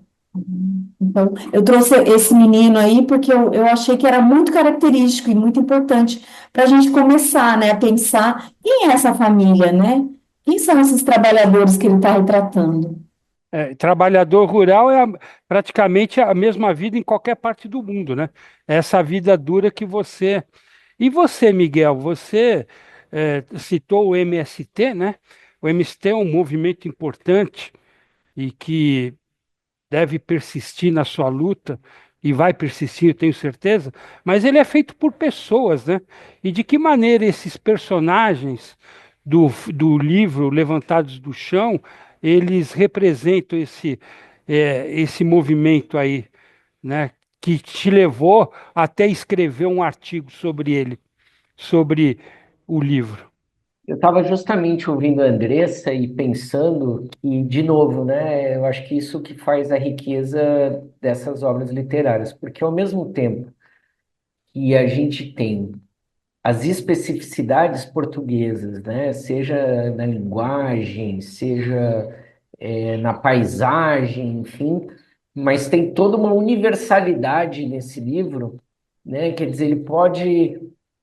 Speaker 3: Então, eu trouxe esse menino aí porque eu achei que era muito característico e muito importante para a gente começar, né, a pensar quem é essa família, né? Quem são esses trabalhadores que ele está retratando?
Speaker 1: Trabalhador rural praticamente a mesma vida em qualquer parte do mundo, né? Essa vida dura que você. E você, Miguel, você citou o MST, né? O MST é um movimento importante e que deve persistir na sua luta e vai persistir, eu tenho certeza, mas ele é feito por pessoas, né? E de que maneira esses personagens do livro Levantados do Chão, eles representam esse movimento aí, né? Que te levou até escrever um artigo sobre ele, sobre o livro.
Speaker 5: Eu estava justamente ouvindo a Andressa e pensando que, de novo, né, eu acho que isso que faz a riqueza dessas obras literárias, porque ao mesmo tempo que a gente tem as especificidades portuguesas, né, seja na linguagem, seja na paisagem, enfim, mas tem toda uma universalidade nesse livro, né? Quer dizer,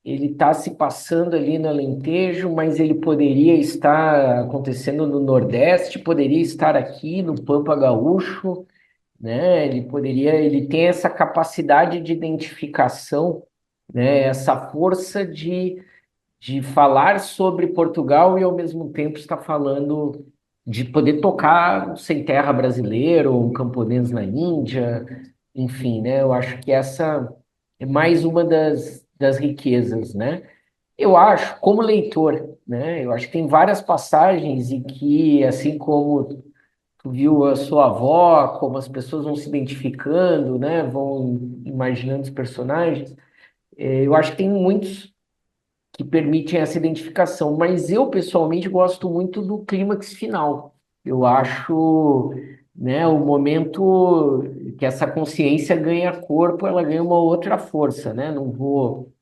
Speaker 5: ele está se passando ali no Alentejo, mas ele poderia estar acontecendo no Nordeste, poderia estar aqui no Pampa Gaúcho, né? Ele tem essa capacidade de identificação, né? Essa força de falar sobre Portugal e ao mesmo tempo estar falando de poder tocar um sem terra brasileiro, um camponês na Índia, enfim, né? Eu acho que é mais uma das riquezas, né? Eu acho, como leitor, né? Eu acho que tem várias passagens em que, assim como tu viu a sua avó, como as pessoas vão se identificando, né? Vão imaginando os personagens. Eu acho que tem muitos que permitem essa identificação, mas eu pessoalmente gosto muito do clímax final. Eu acho, né, o momento que essa consciência ganha corpo, ela ganha uma outra força, né? Não vou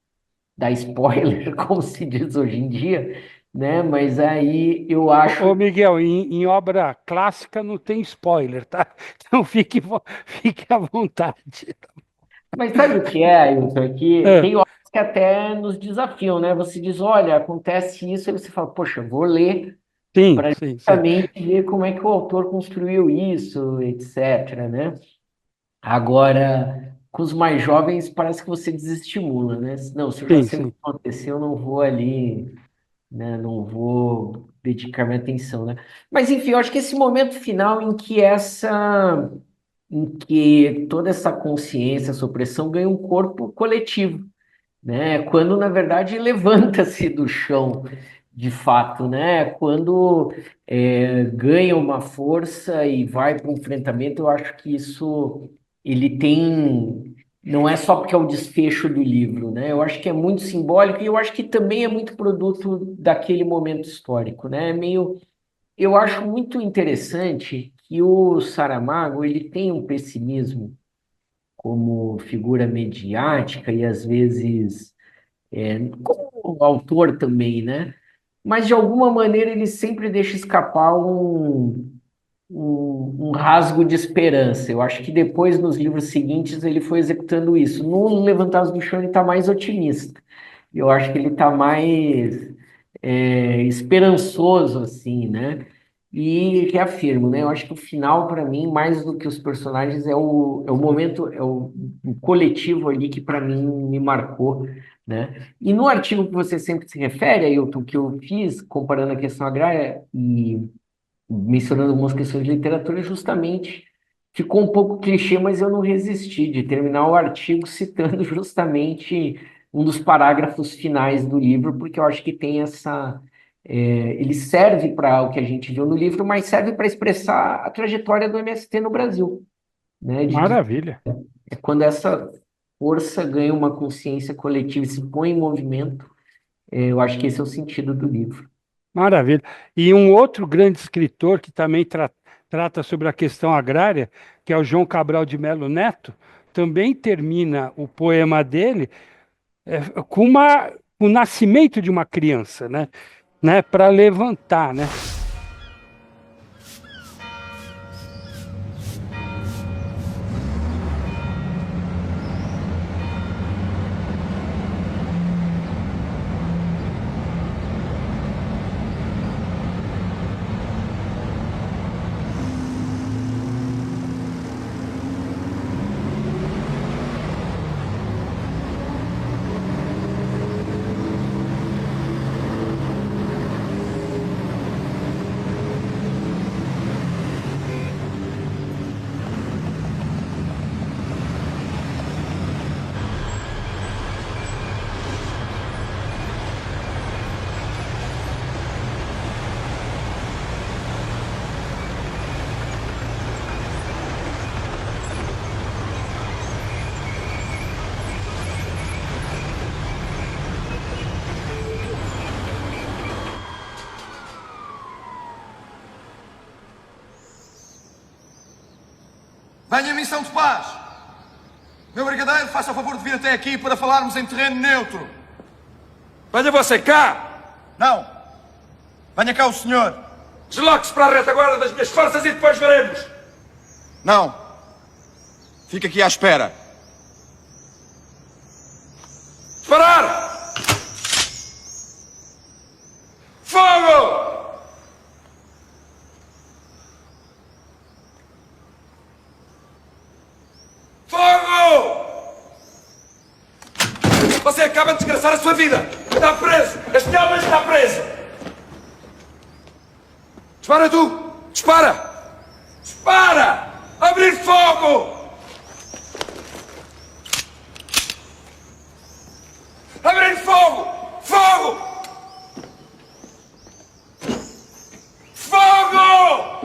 Speaker 5: dar spoiler, como se diz hoje em dia, né? Mas aí eu acho.
Speaker 1: Ô, Miguel, em obra clássica não tem spoiler, tá? Então fique à vontade.
Speaker 5: Mas sabe o que é, Ailton? É que
Speaker 1: É,
Speaker 5: tem obras que até nos desafiam, né? Você diz, olha, acontece isso, aí você fala, poxa, vou ler
Speaker 1: sim,
Speaker 5: para
Speaker 1: sim, sim.
Speaker 5: justamente ver como é que o autor construiu isso, etc., né? Agora, com os mais jovens, parece que você desestimula, né? Não, se eu já
Speaker 1: Sim,
Speaker 5: sei o que
Speaker 1: sim.
Speaker 5: aconteceu, eu não vou ali, né? Não vou dedicar minha atenção, né? Mas, enfim, eu acho que esse momento final em que toda essa consciência, essa opressão ganha um corpo coletivo, né? Quando, na verdade, levanta-se do chão, de fato, né? Quando ganha uma força e vai para o enfrentamento, eu acho que isso ele tem. Não é só porque é o desfecho do livro, né? Eu acho que é muito simbólico e eu acho que também é muito produto daquele momento histórico, né? É meio, eu acho muito interessante que o Saramago ele tem um pessimismo como figura mediática e às vezes como autor também, né? Mas de alguma maneira ele sempre deixa escapar um rasgo de esperança. Eu acho que depois, nos livros seguintes, ele foi executando isso. No Levantados do Chão, ele está mais otimista. Eu acho que ele está mais esperançoso, assim, né? E reafirmo, né? Eu acho que o final, para mim, mais do que os personagens, é o momento, o coletivo ali que, para mim, me marcou, né? E no artigo que você sempre se refere, Ailton, que eu fiz, comparando a questão agrária e mencionando algumas questões de literatura, justamente ficou um pouco clichê, mas eu não resisti de terminar o artigo citando justamente um dos parágrafos finais do livro, porque eu acho que tem essa. Ele serve para o que a gente viu no livro, mas serve para expressar a trajetória do MST no Brasil, né?
Speaker 1: Maravilha.
Speaker 5: É quando essa força ganha uma consciência coletiva e se põe em movimento, eu acho que esse é o sentido do livro.
Speaker 1: Maravilha. E um outro grande escritor que também trata sobre a questão agrária, que é o João Cabral de Melo Neto, também termina o poema dele com o nascimento de uma criança, né, para levantar, né?
Speaker 6: Venha missão de paz. Meu brigadeiro, faça o favor de vir até aqui para falarmos em terreno neutro.
Speaker 8: Venha você cá!
Speaker 6: Não. Venha cá o senhor.
Speaker 8: Desloque-se para a retaguarda das minhas forças e depois veremos!
Speaker 6: Não. Fica aqui à espera.
Speaker 8: Disparar! Fogo! Fogo! Você acaba de desgraçar a sua vida! Está preso! Este homem está preso! Dispara tu! Dispara! Dispara! Abrir fogo!
Speaker 6: Abrir fogo! Fogo! Fogo!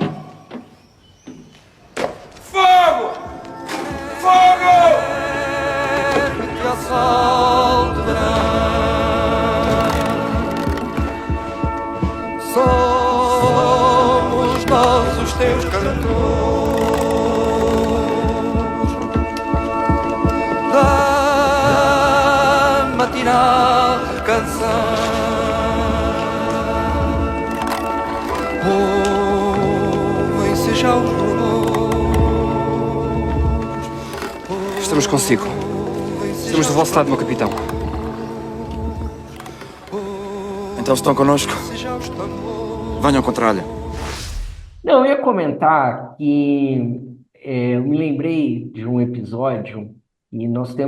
Speaker 6: Fogo! Fogo! Que ao sol de verão somos nós os teus cantores da matinal canção. Ouvem-se já os rumores.
Speaker 2: Estamos consigo. Estamos do vosso lado, meu capitão.
Speaker 6: Então, se estão connosco, venham contra a.
Speaker 5: Não, eu ia comentar que eu me lembrei de um episódio e nós da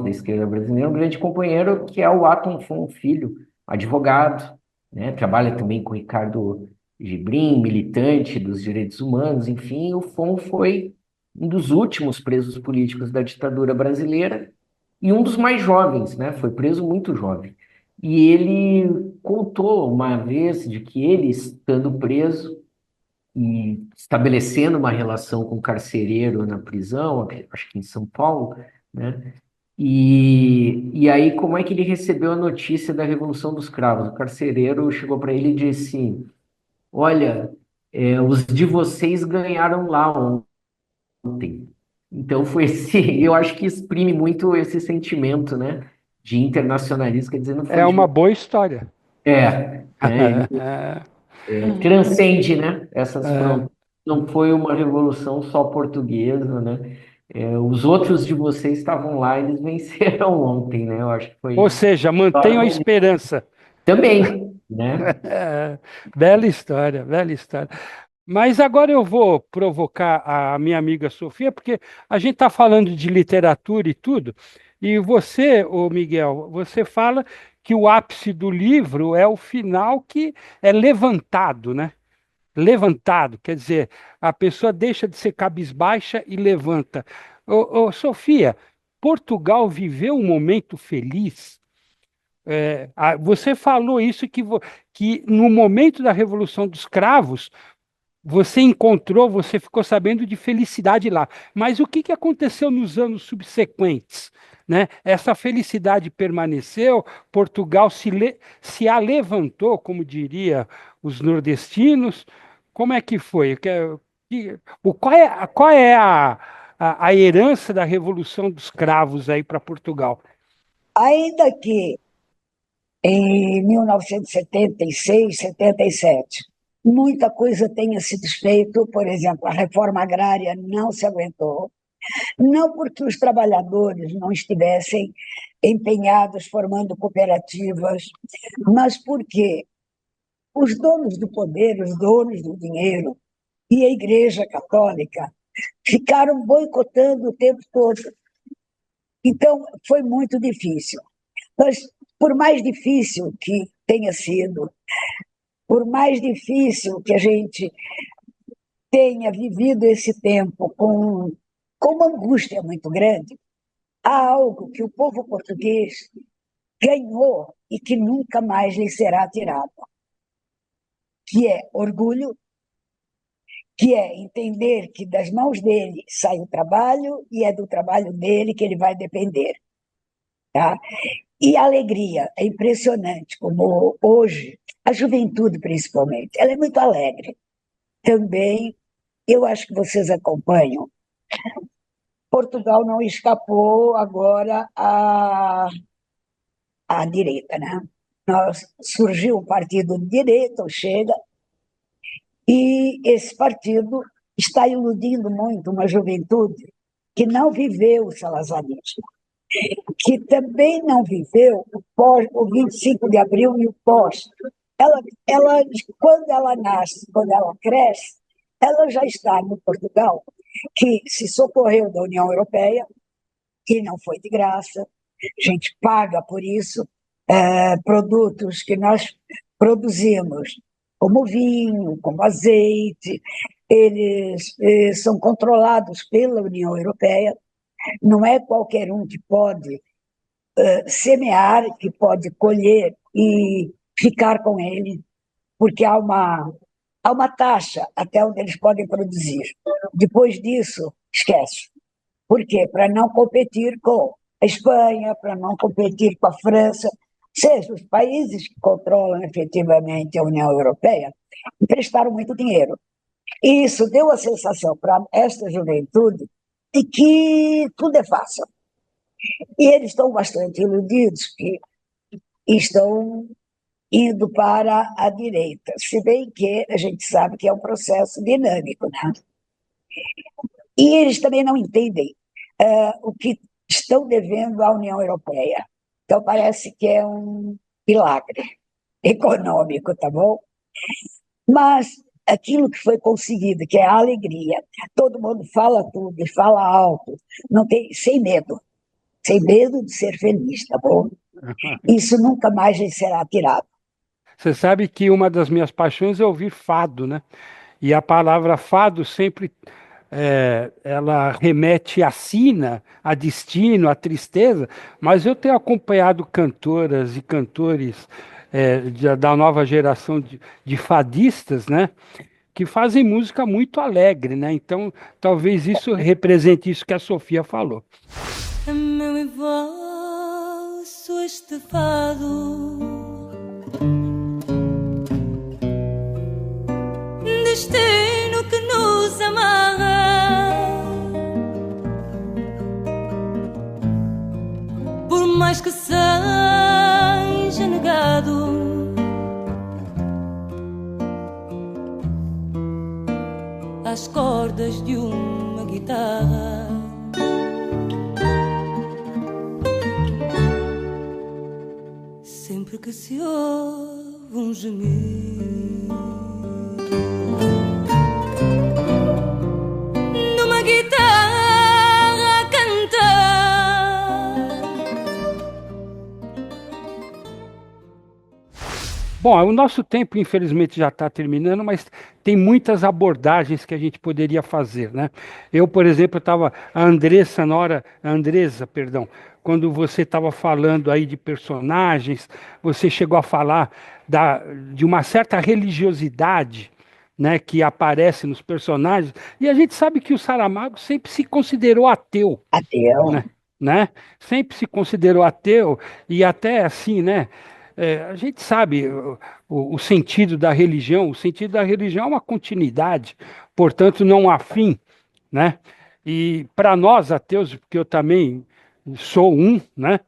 Speaker 5: esquerda brasileira, um grande companheiro que é o Atom Fon Filho, advogado, né? Trabalha também com o Ricardo Gibrim, militante dos direitos humanos, enfim, o Fon foi um dos últimos presos políticos da ditadura brasileira e um dos mais jovens, né? Foi preso muito jovem. E ele contou uma vez de que ele, estando preso e estabelecendo uma relação com o carcereiro na prisão, acho que em São Paulo, né? E aí, como é que ele recebeu a notícia da Revolução dos Cravos? O carcereiro chegou para ele e disse: Olha, os de vocês ganharam lá ontem. Então, eu acho que exprime muito esse sentimento, né, de internacionalismo, quer dizer, não foi
Speaker 1: É
Speaker 5: de
Speaker 1: uma boa história.
Speaker 5: né, transcende, né, essas
Speaker 1: É.
Speaker 5: fronteiras. Não foi uma revolução só portuguesa, né? Os outros de vocês estavam lá, eles venceram ontem, né? Eu acho que
Speaker 1: Ou
Speaker 5: foi
Speaker 1: seja, mantenham a esperança.
Speaker 5: também, né?
Speaker 1: É, bela história, bela história. Mas agora eu vou provocar a minha amiga Sofia, porque a gente está falando de literatura e tudo, e você, ô Miguel, você fala que o ápice do livro é o final que é levantado, né? Levantado, quer dizer, a pessoa deixa de ser cabisbaixa e levanta. Sofia, Portugal viveu um momento feliz. Você falou isso que no momento da Revolução dos Cravos você ficou sabendo de felicidade lá. Mas o que aconteceu nos anos subsequentes? Né? Essa felicidade permaneceu, Portugal se alevantou, como diria os nordestinos. Como é que foi? Qual é a herança da Revolução dos Cravos aí para Portugal?
Speaker 9: Ainda que em 1976, 77, muita coisa tenha sido feita, por exemplo, a reforma agrária não se aguentou, não porque os trabalhadores não estivessem empenhados formando cooperativas, mas porque os donos do poder, os donos do dinheiro e a Igreja Católica ficaram boicotando o tempo todo. Então, foi muito difícil. Mas, por mais difícil que tenha sido, por mais difícil que a gente tenha vivido esse tempo com uma angústia muito grande, há algo que o povo português ganhou e que nunca mais lhe será tirado, que é orgulho, que é entender que das mãos dele sai o trabalho e é do trabalho dele que ele vai depender. Tá? E a alegria, é impressionante como hoje, a juventude principalmente, ela é muito alegre. Também, eu acho que vocês acompanham, Portugal não escapou agora à direita, né? Surgiu um partido de direita, o Chega, e esse partido está iludindo muito uma juventude que não viveu o salazarismo, que também não viveu o 25 de abril e o pós. Ela, quando ela nasce, quando ela cresce, ela já está no Portugal, que se socorreu da União Europeia, que não foi de graça, a gente paga por isso, produtos que nós produzimos, como vinho, como azeite, eles são controlados pela União Europeia, não é qualquer um que pode semear, que pode colher e ficar com ele, porque há uma taxa até onde eles podem produzir. Depois disso, esquece. Por quê? Para não competir com a Espanha, para não competir com a França, seja, os países que controlam efetivamente a União Europeia, emprestaram muito dinheiro. E isso deu a sensação para esta juventude de que tudo é fácil. E eles estão bastante iludidos, que estão indo para a direita, se bem que a gente sabe que é um processo dinâmico, né? E eles também não entendem o que estão devendo à União Europeia. Então, parece que é um milagre econômico, tá bom? Mas aquilo que foi conseguido, que é a alegria, todo mundo fala tudo e fala alto, não tem, sem medo de ser feliz, tá bom? Isso nunca mais lhe será tirado.
Speaker 1: Você sabe que uma das minhas paixões é ouvir fado, né? E a palavra fado sempre ela remete à sina, a destino, à tristeza, mas eu tenho acompanhado cantoras e cantores da nova geração de fadistas, né? Que fazem música muito alegre, né? Então, talvez isso represente isso que a Sofia falou.
Speaker 10: Meu e vosso este fado, destino que nos amarra, por mais que seja negado, às cordas de uma guitarra. Sempre que se ouve um gemido numa guitarra a cantar.
Speaker 1: Bom, o nosso tempo, infelizmente, já está terminando, mas tem muitas abordagens que a gente poderia fazer, né? Eu, por exemplo, estava a Andressa, quando você estava falando aí de personagens, você chegou a falar de uma certa religiosidade, né, que aparece nos personagens, e a gente sabe que o Saramago sempre se considerou ateu.
Speaker 9: Ateu.
Speaker 1: Né? Sempre se considerou ateu, e até assim, né? A gente sabe o sentido da religião. O sentido da religião é uma continuidade, portanto, não há fim, né? E para nós ateus, porque eu também sou um, né?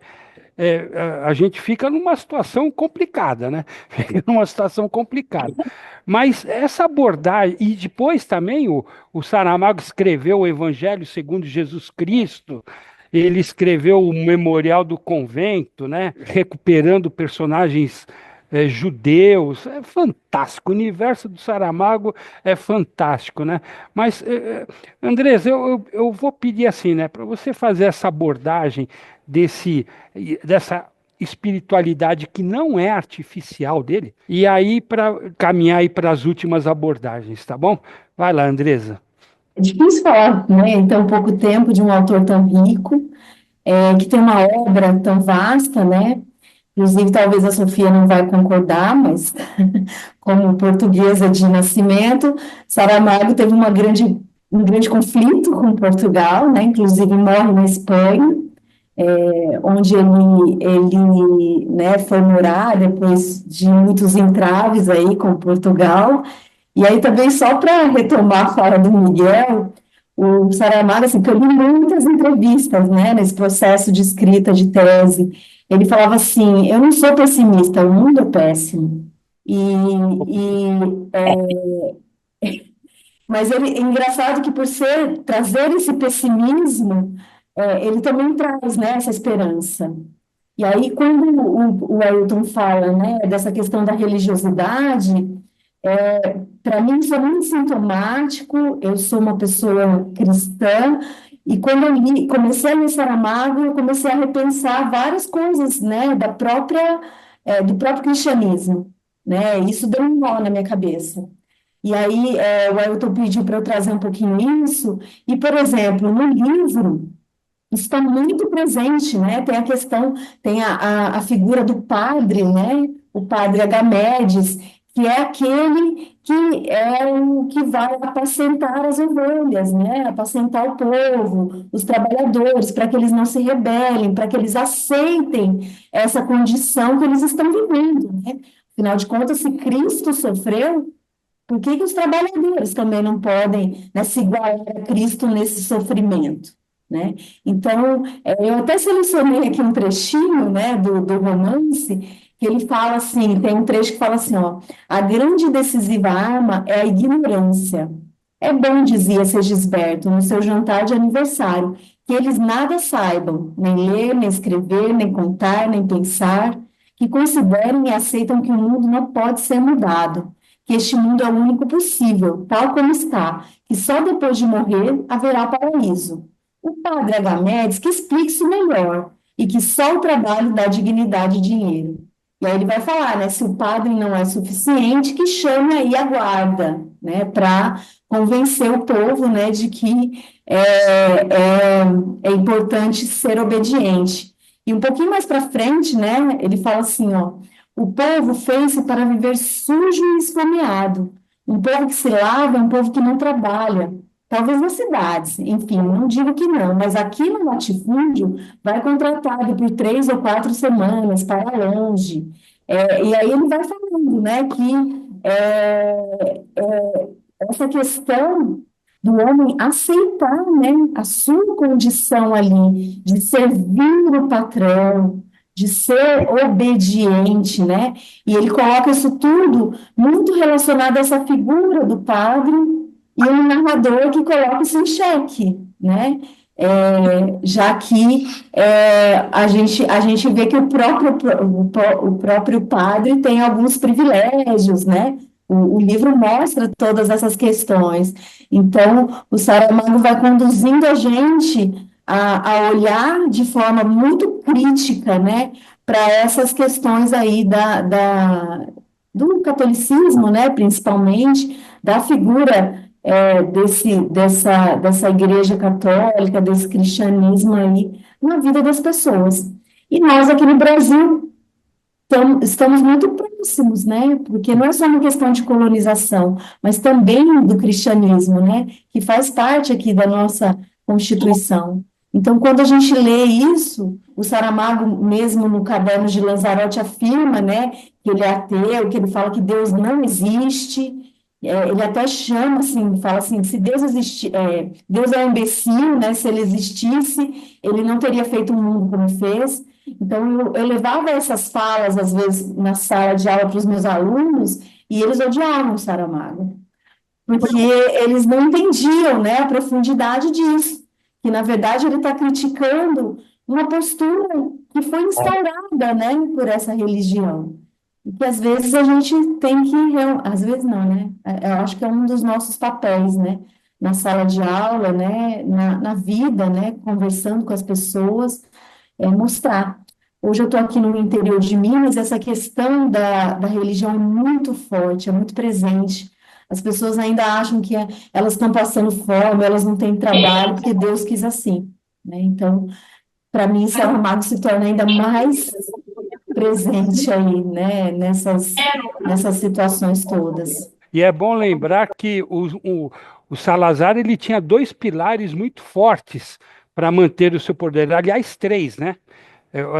Speaker 1: A gente fica numa situação complicada, né? Fica numa situação complicada. Mas essa abordagem, e depois também o Saramago escreveu o Evangelho segundo Jesus Cristo, ele escreveu o Memorial do Convento, né? Recuperando personagens judeus. É fantástico, o universo do Saramago é fantástico, né? Mas, Andrés, eu vou pedir assim, né? Para você fazer essa abordagem dessa espiritualidade que não é artificial dele, e aí para caminhar aí para as últimas abordagens, tá bom? Vai lá, Andresa.
Speaker 3: É difícil falar, né, em tão pouco tempo de um autor tão rico, que tem uma obra tão vasta, né? Inclusive, talvez a Sofia não vai concordar, mas como portuguesa de nascimento, Saramago teve um grande conflito com Portugal, né? Inclusive morre na Espanha, onde ele, né, foi morar depois de muitos entraves aí com Portugal. E aí também, só para retomar a fala do Miguel, o Saramago, assim, que eu li muitas entrevistas, né, nesse processo de escrita de tese, ele falava assim: eu não sou pessimista, o mundo é péssimo. Mas é engraçado que, por trazer esse pessimismo, ele também traz, né, essa esperança. E aí, quando o Ailton fala, né, dessa questão da religiosidade, para mim isso é muito sintomático. Eu sou uma pessoa cristã, e quando eu comecei a ler Saramago, eu comecei a repensar várias coisas, né, do próprio cristianismo, né? Isso deu um nó na minha cabeça. E aí, o Ailton pediu para eu trazer um pouquinho isso, e, por exemplo, no livro, está muito presente, né? Tem a questão, tem a figura do padre, né? O padre Agamedes, que é aquele que é o que vai apacentar as ovelhas, né? Apacentar o povo, os trabalhadores, para que eles não se rebelem, para que eles aceitem essa condição que eles estão vivendo, né? Afinal de contas, se Cristo sofreu, por que que os trabalhadores também não podem, né, se igualar a Cristo nesse sofrimento, né? Então, eu até selecionei aqui um trechinho, né, do romance, que ele fala assim, tem um trecho que fala assim, ó, a grande e decisiva arma é a ignorância. É bom, dizia Segisberto, no seu jantar de aniversário, que eles nada saibam, nem ler, nem escrever, nem contar, nem pensar, que considerem e aceitam que o mundo não pode ser mudado, que este mundo é o único possível, tal como está, que só depois de morrer haverá paraíso. O padre Agamedes que explique isso melhor, e que só o trabalho dá dignidade e dinheiro. E aí ele vai falar, né, se o padre não é suficiente, que chame aí a guarda, né, para convencer o povo, né, de que é importante ser obediente. E um pouquinho mais para frente, né, ele fala assim, ó, o povo fez-se para viver sujo e esfomeado. Um povo que se lava é um povo que não trabalha. Talvez nas cidades, enfim, não digo que não, mas aqui no latifúndio vai contratado por 3 ou 4 semanas para longe. E aí ele vai falando, né, que essa questão do homem aceitar, né, a sua condição ali, de servir o patrão, de ser obediente, né? E ele coloca isso tudo muito relacionado a essa figura do padre e um narrador que coloca isso em xeque, né? Já que a gente vê que o próprio padre tem alguns privilégios, né? O livro mostra todas essas questões. Então, o Saramago vai conduzindo a gente a olhar de forma muito crítica, né, para essas questões aí do catolicismo, né, principalmente, da figura dessa igreja católica, desse cristianismo aí na vida das pessoas. E nós aqui no Brasil estamos muito próximos, né? Porque não é só uma questão de colonização, mas também do cristianismo, né? Que faz parte aqui da nossa Constituição. Então, quando a gente lê isso, o Saramago, mesmo no Caderno de Lanzarote, afirma, né, que ele é ateu, que ele fala que Deus não existe. Ele até chama assim, fala assim, se Deus existir, Deus é um imbecil, né? Se ele existisse, ele não teria feito o mundo como fez. Então, eu levava essas falas, às vezes, na sala de aula para os meus alunos, e eles odiavam o Saramago, porque eles não entendiam, né, a profundidade disso, que, na verdade, ele está criticando uma postura que foi instaurada, né, por essa religião, e que, às vezes, a gente tem que... Às vezes não, né? Eu acho que é um dos nossos papéis, né, na sala de aula, né, na vida, né, conversando com as pessoas, mostrar. Hoje eu estou aqui no interior de Minas, essa questão da religião é muito forte, é muito presente. As pessoas ainda acham que elas estão passando fome, elas não têm trabalho, porque Deus quis assim, né? Então, para mim, Saramago se torna ainda mais presente aí, né? Nessas situações todas.
Speaker 1: E é bom lembrar que o Salazar ele tinha dois pilares muito fortes para manter o seu poder. Aliás, três, né?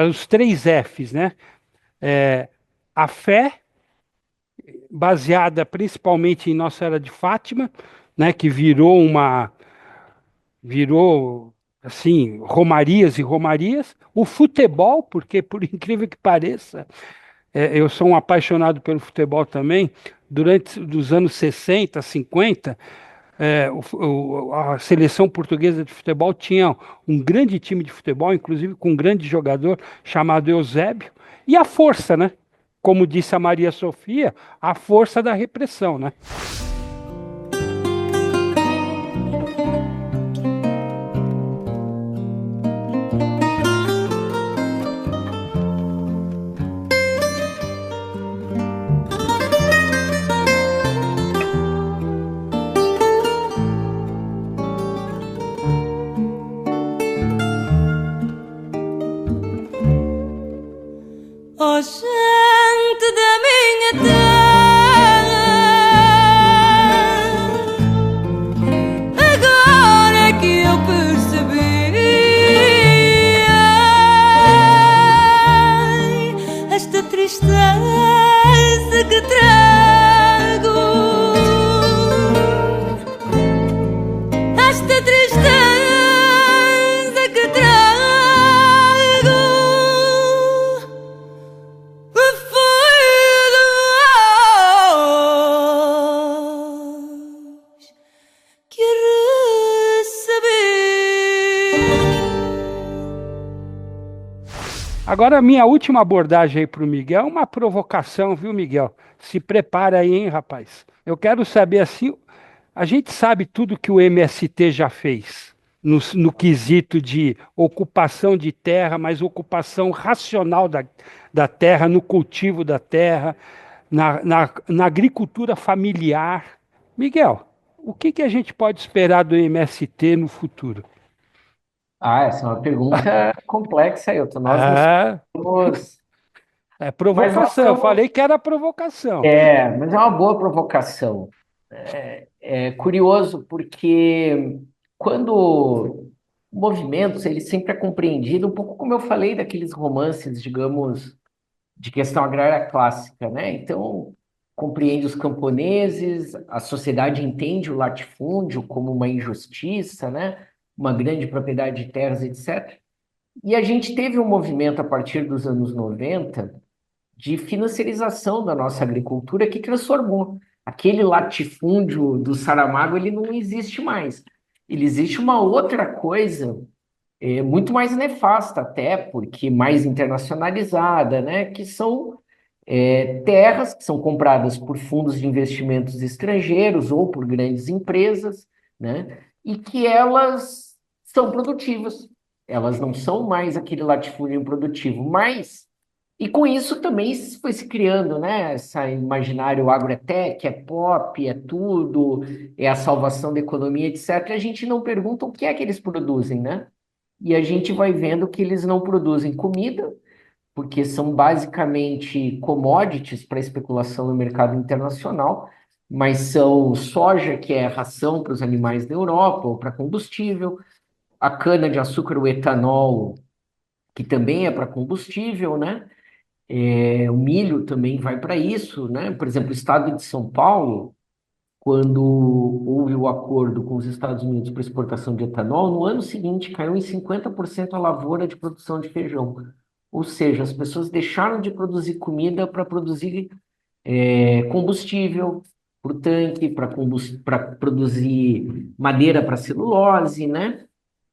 Speaker 1: Os três Fs, né? A fé, baseada principalmente em Nossa Senhora de Fátima, né? Que virou assim, romarias e romarias. O futebol, porque por incrível que pareça, eu sou um apaixonado pelo futebol também. Durante os anos 60, 50, a seleção portuguesa de futebol tinha um grande time de futebol, inclusive com um grande jogador chamado Eusébio, e a força, né? Como disse a Maria Sofia, a força da repressão, né? Agora, a minha última abordagem aí para o Miguel é uma provocação, viu, Miguel? Se prepara aí, hein, rapaz? Eu quero saber assim, a gente sabe tudo que o MST já fez no quesito de ocupação de terra, mas ocupação racional da terra, no cultivo da terra, na agricultura familiar. Miguel, o que que a gente pode esperar do MST no futuro?
Speaker 5: Ah, essa é uma pergunta complexa, Ailton. Nós não
Speaker 1: Ah,
Speaker 5: somos.
Speaker 1: é
Speaker 5: Mas nós
Speaker 1: provocação. Eu
Speaker 5: somos.
Speaker 1: falei que era provocação.
Speaker 5: Mas é uma boa provocação. É curioso porque quando movimentos, ele sempre é compreendido, um pouco como eu falei daqueles romances, digamos, de questão agrária clássica, né? Então, compreende os camponeses, a sociedade entende o latifúndio como uma injustiça, né? Uma grande propriedade de terras, etc. E a gente teve um movimento a partir dos anos 90 de financiarização da nossa agricultura que transformou. Aquele latifúndio do Saramago, ele não existe mais. Ele existe uma outra coisa, muito mais nefasta até, porque mais internacionalizada, né? Que são terras que são compradas por fundos de investimentos estrangeiros ou por grandes empresas, né? E que elas são produtivas. Elas não são mais aquele latifúndio improdutivo, mas e com isso também foi se criando, né? Esse imaginário agrotech, é pop, é tudo, é a salvação da economia, etc. E a gente não pergunta o que é que eles produzem, né? E a gente vai vendo que eles não produzem comida, porque são basicamente commodities para especulação no mercado internacional, mas são soja, que é ração para os animais da Europa, ou para combustível, a cana-de-açúcar, o etanol, que também é para combustível, né? O milho também vai para isso, né? Por exemplo, o estado de São Paulo, quando houve o acordo com os Estados Unidos para exportação de etanol, no ano seguinte caiu em 50% a lavoura de produção de feijão. Ou seja, as pessoas deixaram de produzir comida para produzir combustível para o tanque, para produzir madeira para celulose, né?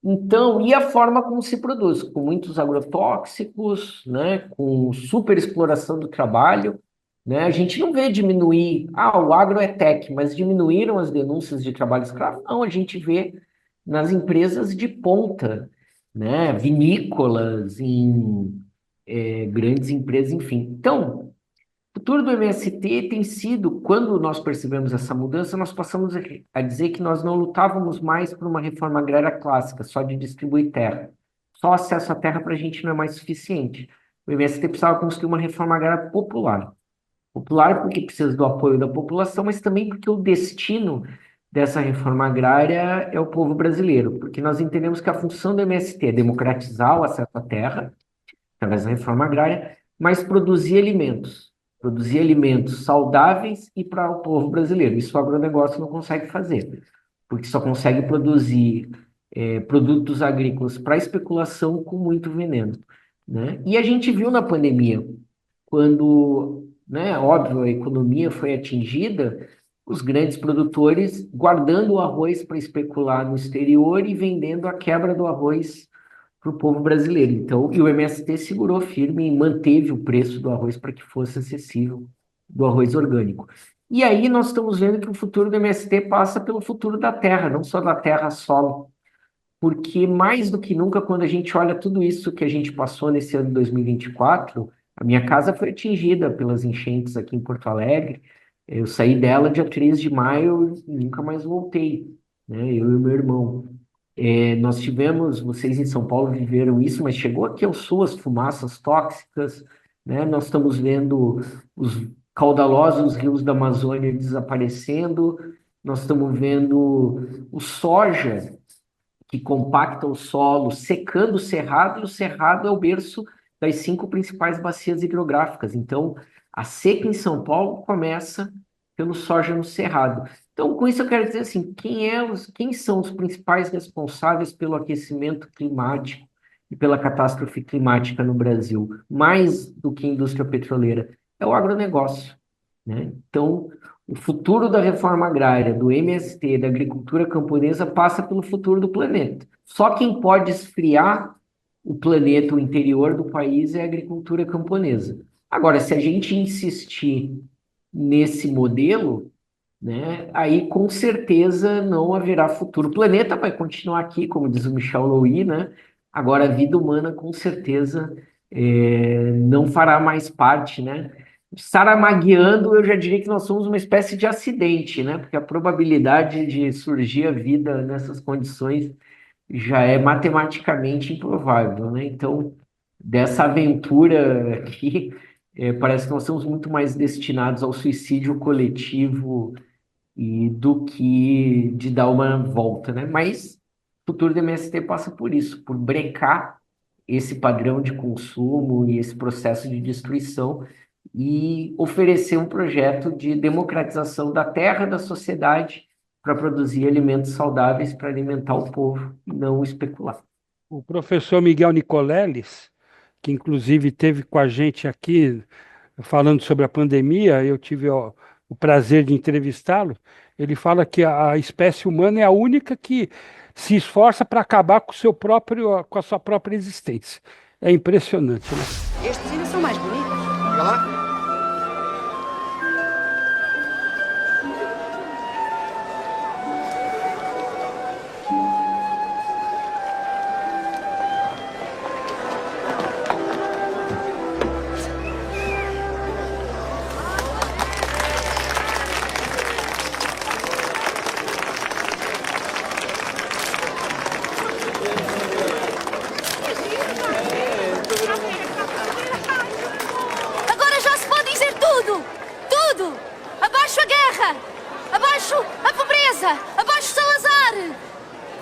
Speaker 5: Então, e a forma como se produz, com muitos agrotóxicos, né, com superexploração do trabalho, né? A gente não vê diminuir, o agro é tech, mas diminuíram as denúncias de trabalho escravo? Não, a gente vê nas empresas de ponta, né, vinícolas, em grandes empresas, enfim. Então, o futuro do MST tem sido, quando nós percebemos essa mudança, nós passamos a dizer que nós não lutávamos mais por uma reforma agrária clássica, só de distribuir terra. Só acesso à terra para a gente não é mais suficiente. O MST precisava construir uma reforma agrária popular. Popular porque precisa do apoio da população, mas também porque o destino dessa reforma agrária é o povo brasileiro, porque nós entendemos que a função do MST é democratizar o acesso à terra, através da reforma agrária, mas produzir alimentos saudáveis e para o povo brasileiro. Isso o agronegócio não consegue fazer, porque só consegue produzir produtos agrícolas para especulação com muito veneno, né? E a gente viu na pandemia, quando, né, óbvio, a economia foi atingida, os grandes produtores guardando o arroz para especular no exterior e vendendo a quebra do arroz para o povo brasileiro. Então, e o MST segurou firme e manteve o preço do arroz para que fosse acessível, do arroz orgânico. E aí nós estamos vendo que o futuro do MST passa pelo futuro da terra, não só da terra solo, porque mais do que nunca, quando a gente olha tudo isso que a gente passou nesse ano de 2024, a minha casa foi atingida pelas enchentes aqui em Porto Alegre. Eu saí dela dia 3 de maio e nunca mais voltei, né? Eu e meu irmão. Nós tivemos, vocês em São Paulo viveram isso, mas chegou aqui ao sul as fumaças tóxicas, né? Nós estamos vendo os caudalosos rios da Amazônia desaparecendo, nós estamos vendo o soja que compacta o solo secando o cerrado, e o cerrado é o berço das 5 principais bacias hidrográficas. Então, a seca em São Paulo começa pelo soja no cerrado. Então, com isso eu quero dizer assim, quem são os principais responsáveis pelo aquecimento climático e pela catástrofe climática no Brasil? Mais do que a indústria petroleira, é o agronegócio, né? Então, o futuro da reforma agrária, do MST, da agricultura camponesa, passa pelo futuro do planeta. Só quem pode esfriar o planeta, o interior do país é a agricultura camponesa. Agora, se a gente insistir nesse modelo, né, aí com certeza não haverá futuro. O planeta vai continuar aqui, como diz o Michel Louis, né? Agora a vida humana com certeza não fará mais parte, né? Saramagueando, eu já diria que nós somos uma espécie de acidente, né? Porque a probabilidade de surgir a vida nessas condições já é matematicamente improvável, né? Então, dessa aventura aqui, parece que nós estamos muito mais destinados ao suicídio coletivo e do que de dar uma volta, né? Mas o futuro do MST passa por isso, por brecar esse padrão de consumo e esse processo de destruição e oferecer um projeto de democratização da terra, da sociedade, para produzir alimentos saudáveis para alimentar o povo e não especular.
Speaker 1: O professor Miguel Nicoleles, que inclusive esteve com a gente aqui falando sobre a pandemia, eu tive o prazer de entrevistá-lo. Ele fala que a espécie humana é a única que se esforça para acabar com com a sua própria existência. É impressionante, né?
Speaker 10: Estes ainda são mais bonitos.
Speaker 7: Olha lá.
Speaker 10: Agora já se pode dizer tudo! Tudo! Abaixo a guerra! Abaixo a pobreza! Abaixo Salazar!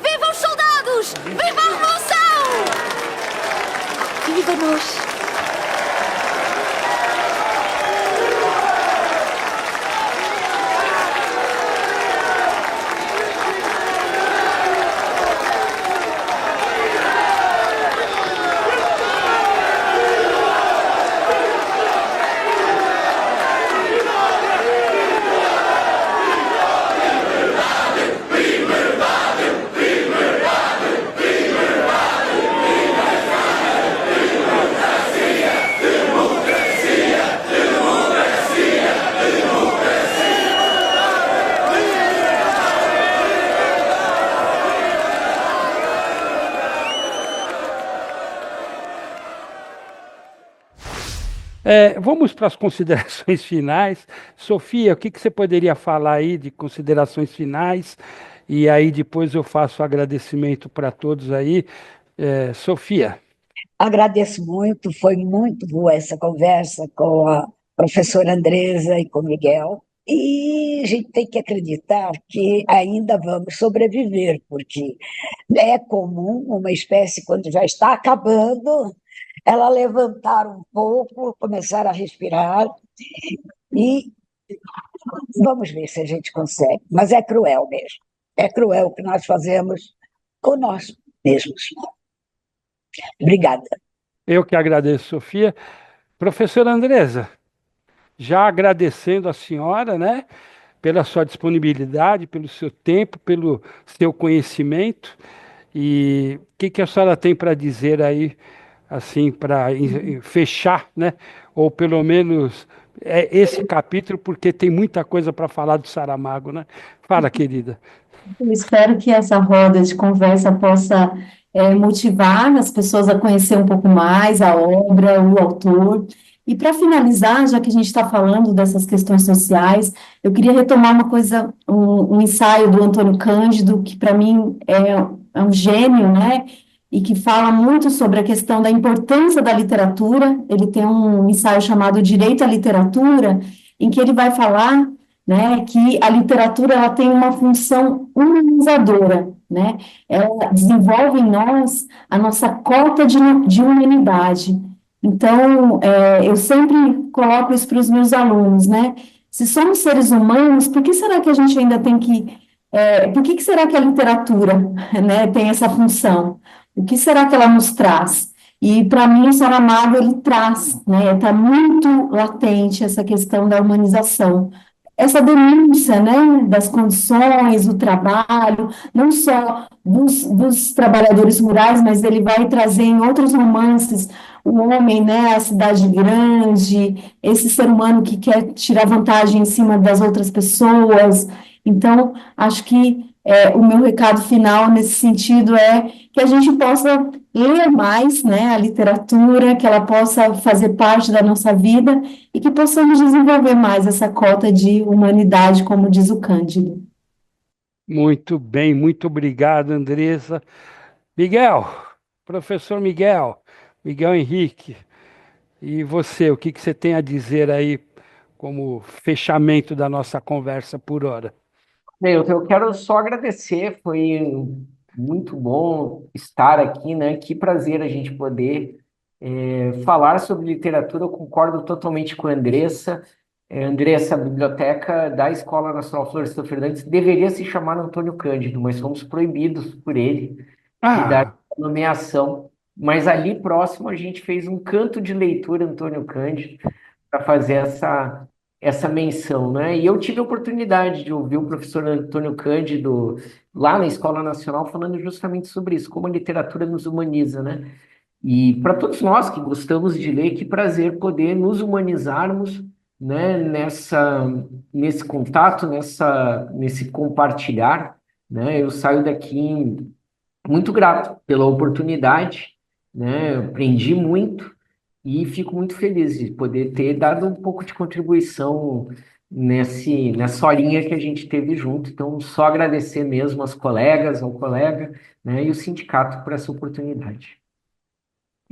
Speaker 10: Viva os soldados! Viva a revolução! Viva nós!
Speaker 1: Vamos para as considerações finais. Sofia, o que você poderia falar aí de considerações finais? E aí depois eu faço o agradecimento para todos aí. Sofia.
Speaker 9: Agradeço muito, foi muito boa essa conversa com a professora Andresa e com o Miguel. E a gente tem que acreditar que ainda vamos sobreviver, porque é comum uma espécie, quando já está acabando, ela levantar um pouco, começar a respirar, e vamos ver se a gente consegue. Mas é cruel mesmo. É cruel o que nós fazemos com nós mesmos. Obrigada.
Speaker 1: Eu que agradeço, Sofia. Professora Andresa, já agradecendo a senhora, né, pela sua disponibilidade, pelo seu tempo, pelo seu conhecimento. E o que a senhora tem para dizer aí, assim, para fechar, né? Ou pelo menos esse capítulo, porque tem muita coisa para falar do Saramago, né? Fala, querida.
Speaker 3: Eu espero que essa roda de conversa possa motivar as pessoas a conhecer um pouco mais a obra, o autor. E para finalizar, já que a gente está falando dessas questões sociais, eu queria retomar uma coisa, um ensaio do Antônio Cândido, que para mim é um gênio, né? E que fala muito sobre a questão da importância da literatura. Ele tem um ensaio chamado Direito à Literatura, em que ele vai falar, né, que a literatura ela tem uma função humanizadora, né? Ela desenvolve em nós a nossa cota de humanidade. Então, eu sempre coloco isso para os meus alunos, né? Se somos seres humanos, por que será que a gente ainda tem que... por que será que a literatura, né, tem essa função? O que será que ela nos traz? E, para mim, o Saramago, ele traz, né? Está muito latente essa questão da humanização. essa denúncia, né, das condições, do trabalho, não só dos trabalhadores rurais, mas ele vai trazer em outros romances o homem, né, a cidade grande, esse ser humano que quer tirar vantagem em cima das outras pessoas. Então, acho que o meu recado final nesse sentido é que a gente possa ler mais, né, a literatura, que ela possa fazer parte da nossa vida e que possamos desenvolver mais essa cota de humanidade, como diz o Cândido.
Speaker 1: Muito bem, muito obrigado, Andressa. Miguel, professor Miguel, Miguel Henrique, e você, o que que você tem a dizer aí como fechamento da nossa conversa por hora?
Speaker 5: Bem, eu quero só agradecer, foi muito bom estar aqui, né? Que prazer a gente poder falar sobre literatura. Eu concordo totalmente com a Andressa. Andressa, a biblioteca da Escola Nacional Florestan Fernandes deveria se chamar Antônio Cândido, mas fomos proibidos por ele de dar
Speaker 1: Ah,
Speaker 5: a nomeação. Mas ali próximo a gente fez um canto de leitura Antônio Cândido para fazer essa menção, né? E eu tive a oportunidade de ouvir o professor Antônio Cândido lá na Escola Nacional falando justamente sobre isso, como a literatura nos humaniza, né? E para todos nós que gostamos de ler, que prazer poder nos humanizarmos, né, nesse contato, nesse compartilhar, né? Eu saio daqui muito grato pela oportunidade, né? Eu aprendi muito e fico muito feliz de poder ter dado um pouco de contribuição nessa horinha que a gente teve junto. Então, só agradecer mesmo às colegas, ao colega, né, e o sindicato por essa oportunidade.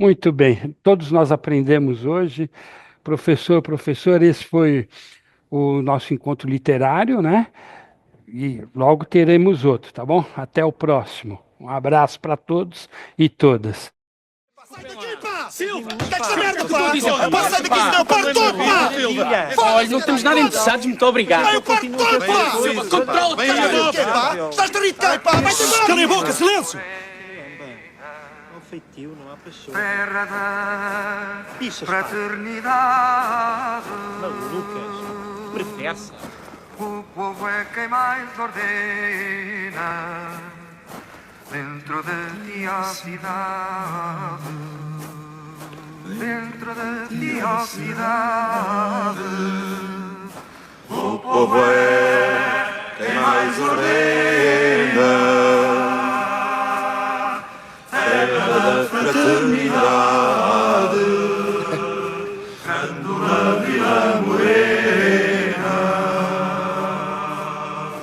Speaker 1: muito bem, todos nós aprendemos hoje. Professor, esse foi o nosso encontro literário, né? E logo teremos outro, tá bom? Até o próximo. Um abraço para todos e todas.
Speaker 6: Sai daqui, pá! Silva! Dá esta merda, pá! Pá, sai daqui, senão eu paro todo, pá!
Speaker 11: Olha, não estamos nada interessados, muito obrigado.
Speaker 6: Vai, eu paro todo, pá!
Speaker 11: Silva, controla-te,
Speaker 6: Pá! Estás a rir de quem, pá? Vai-te embora! Cala a boca, silêncio!
Speaker 12: Feitio, não há paixão.
Speaker 13: Terra da
Speaker 12: Pichas,
Speaker 13: fraternidade.
Speaker 12: Não, Lucas. Perversa.
Speaker 13: O povo é quem mais ordena dentro de ti a cidade. Dentro de ti a cidade.
Speaker 6: O povo é quem mais ordena. Terra da fraternidade, Grândola Vila Morena.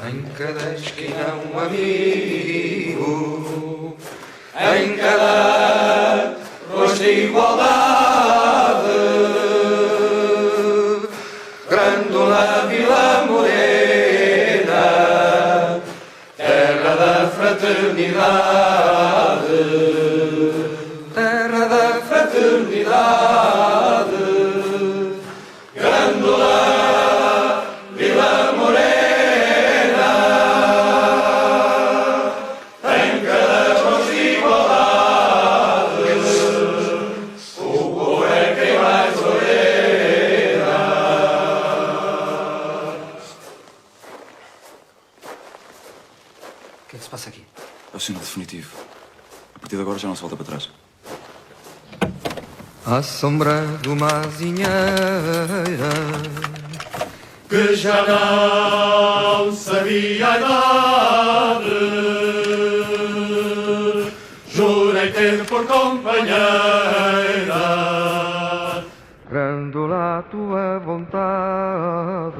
Speaker 13: Em cada esquina um amigo, em cada rosto igualdade. Grândola Vila Morena, terra da fraternidade. Terra da fraternidade, Grândola Vila Morena, em cada rosto igualdade, o povo é quem mais ordena.
Speaker 14: O que é que se passa aqui?
Speaker 15: É o sinal definitivo. A partir de agora já não se volta para trás.
Speaker 13: À sombra de uma azinheira
Speaker 6: Que já não sabia a idade, jurei ter por companheira.
Speaker 13: Grândola a tua vontade,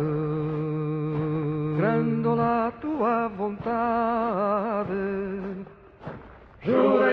Speaker 13: grândola a tua vontade. Jurei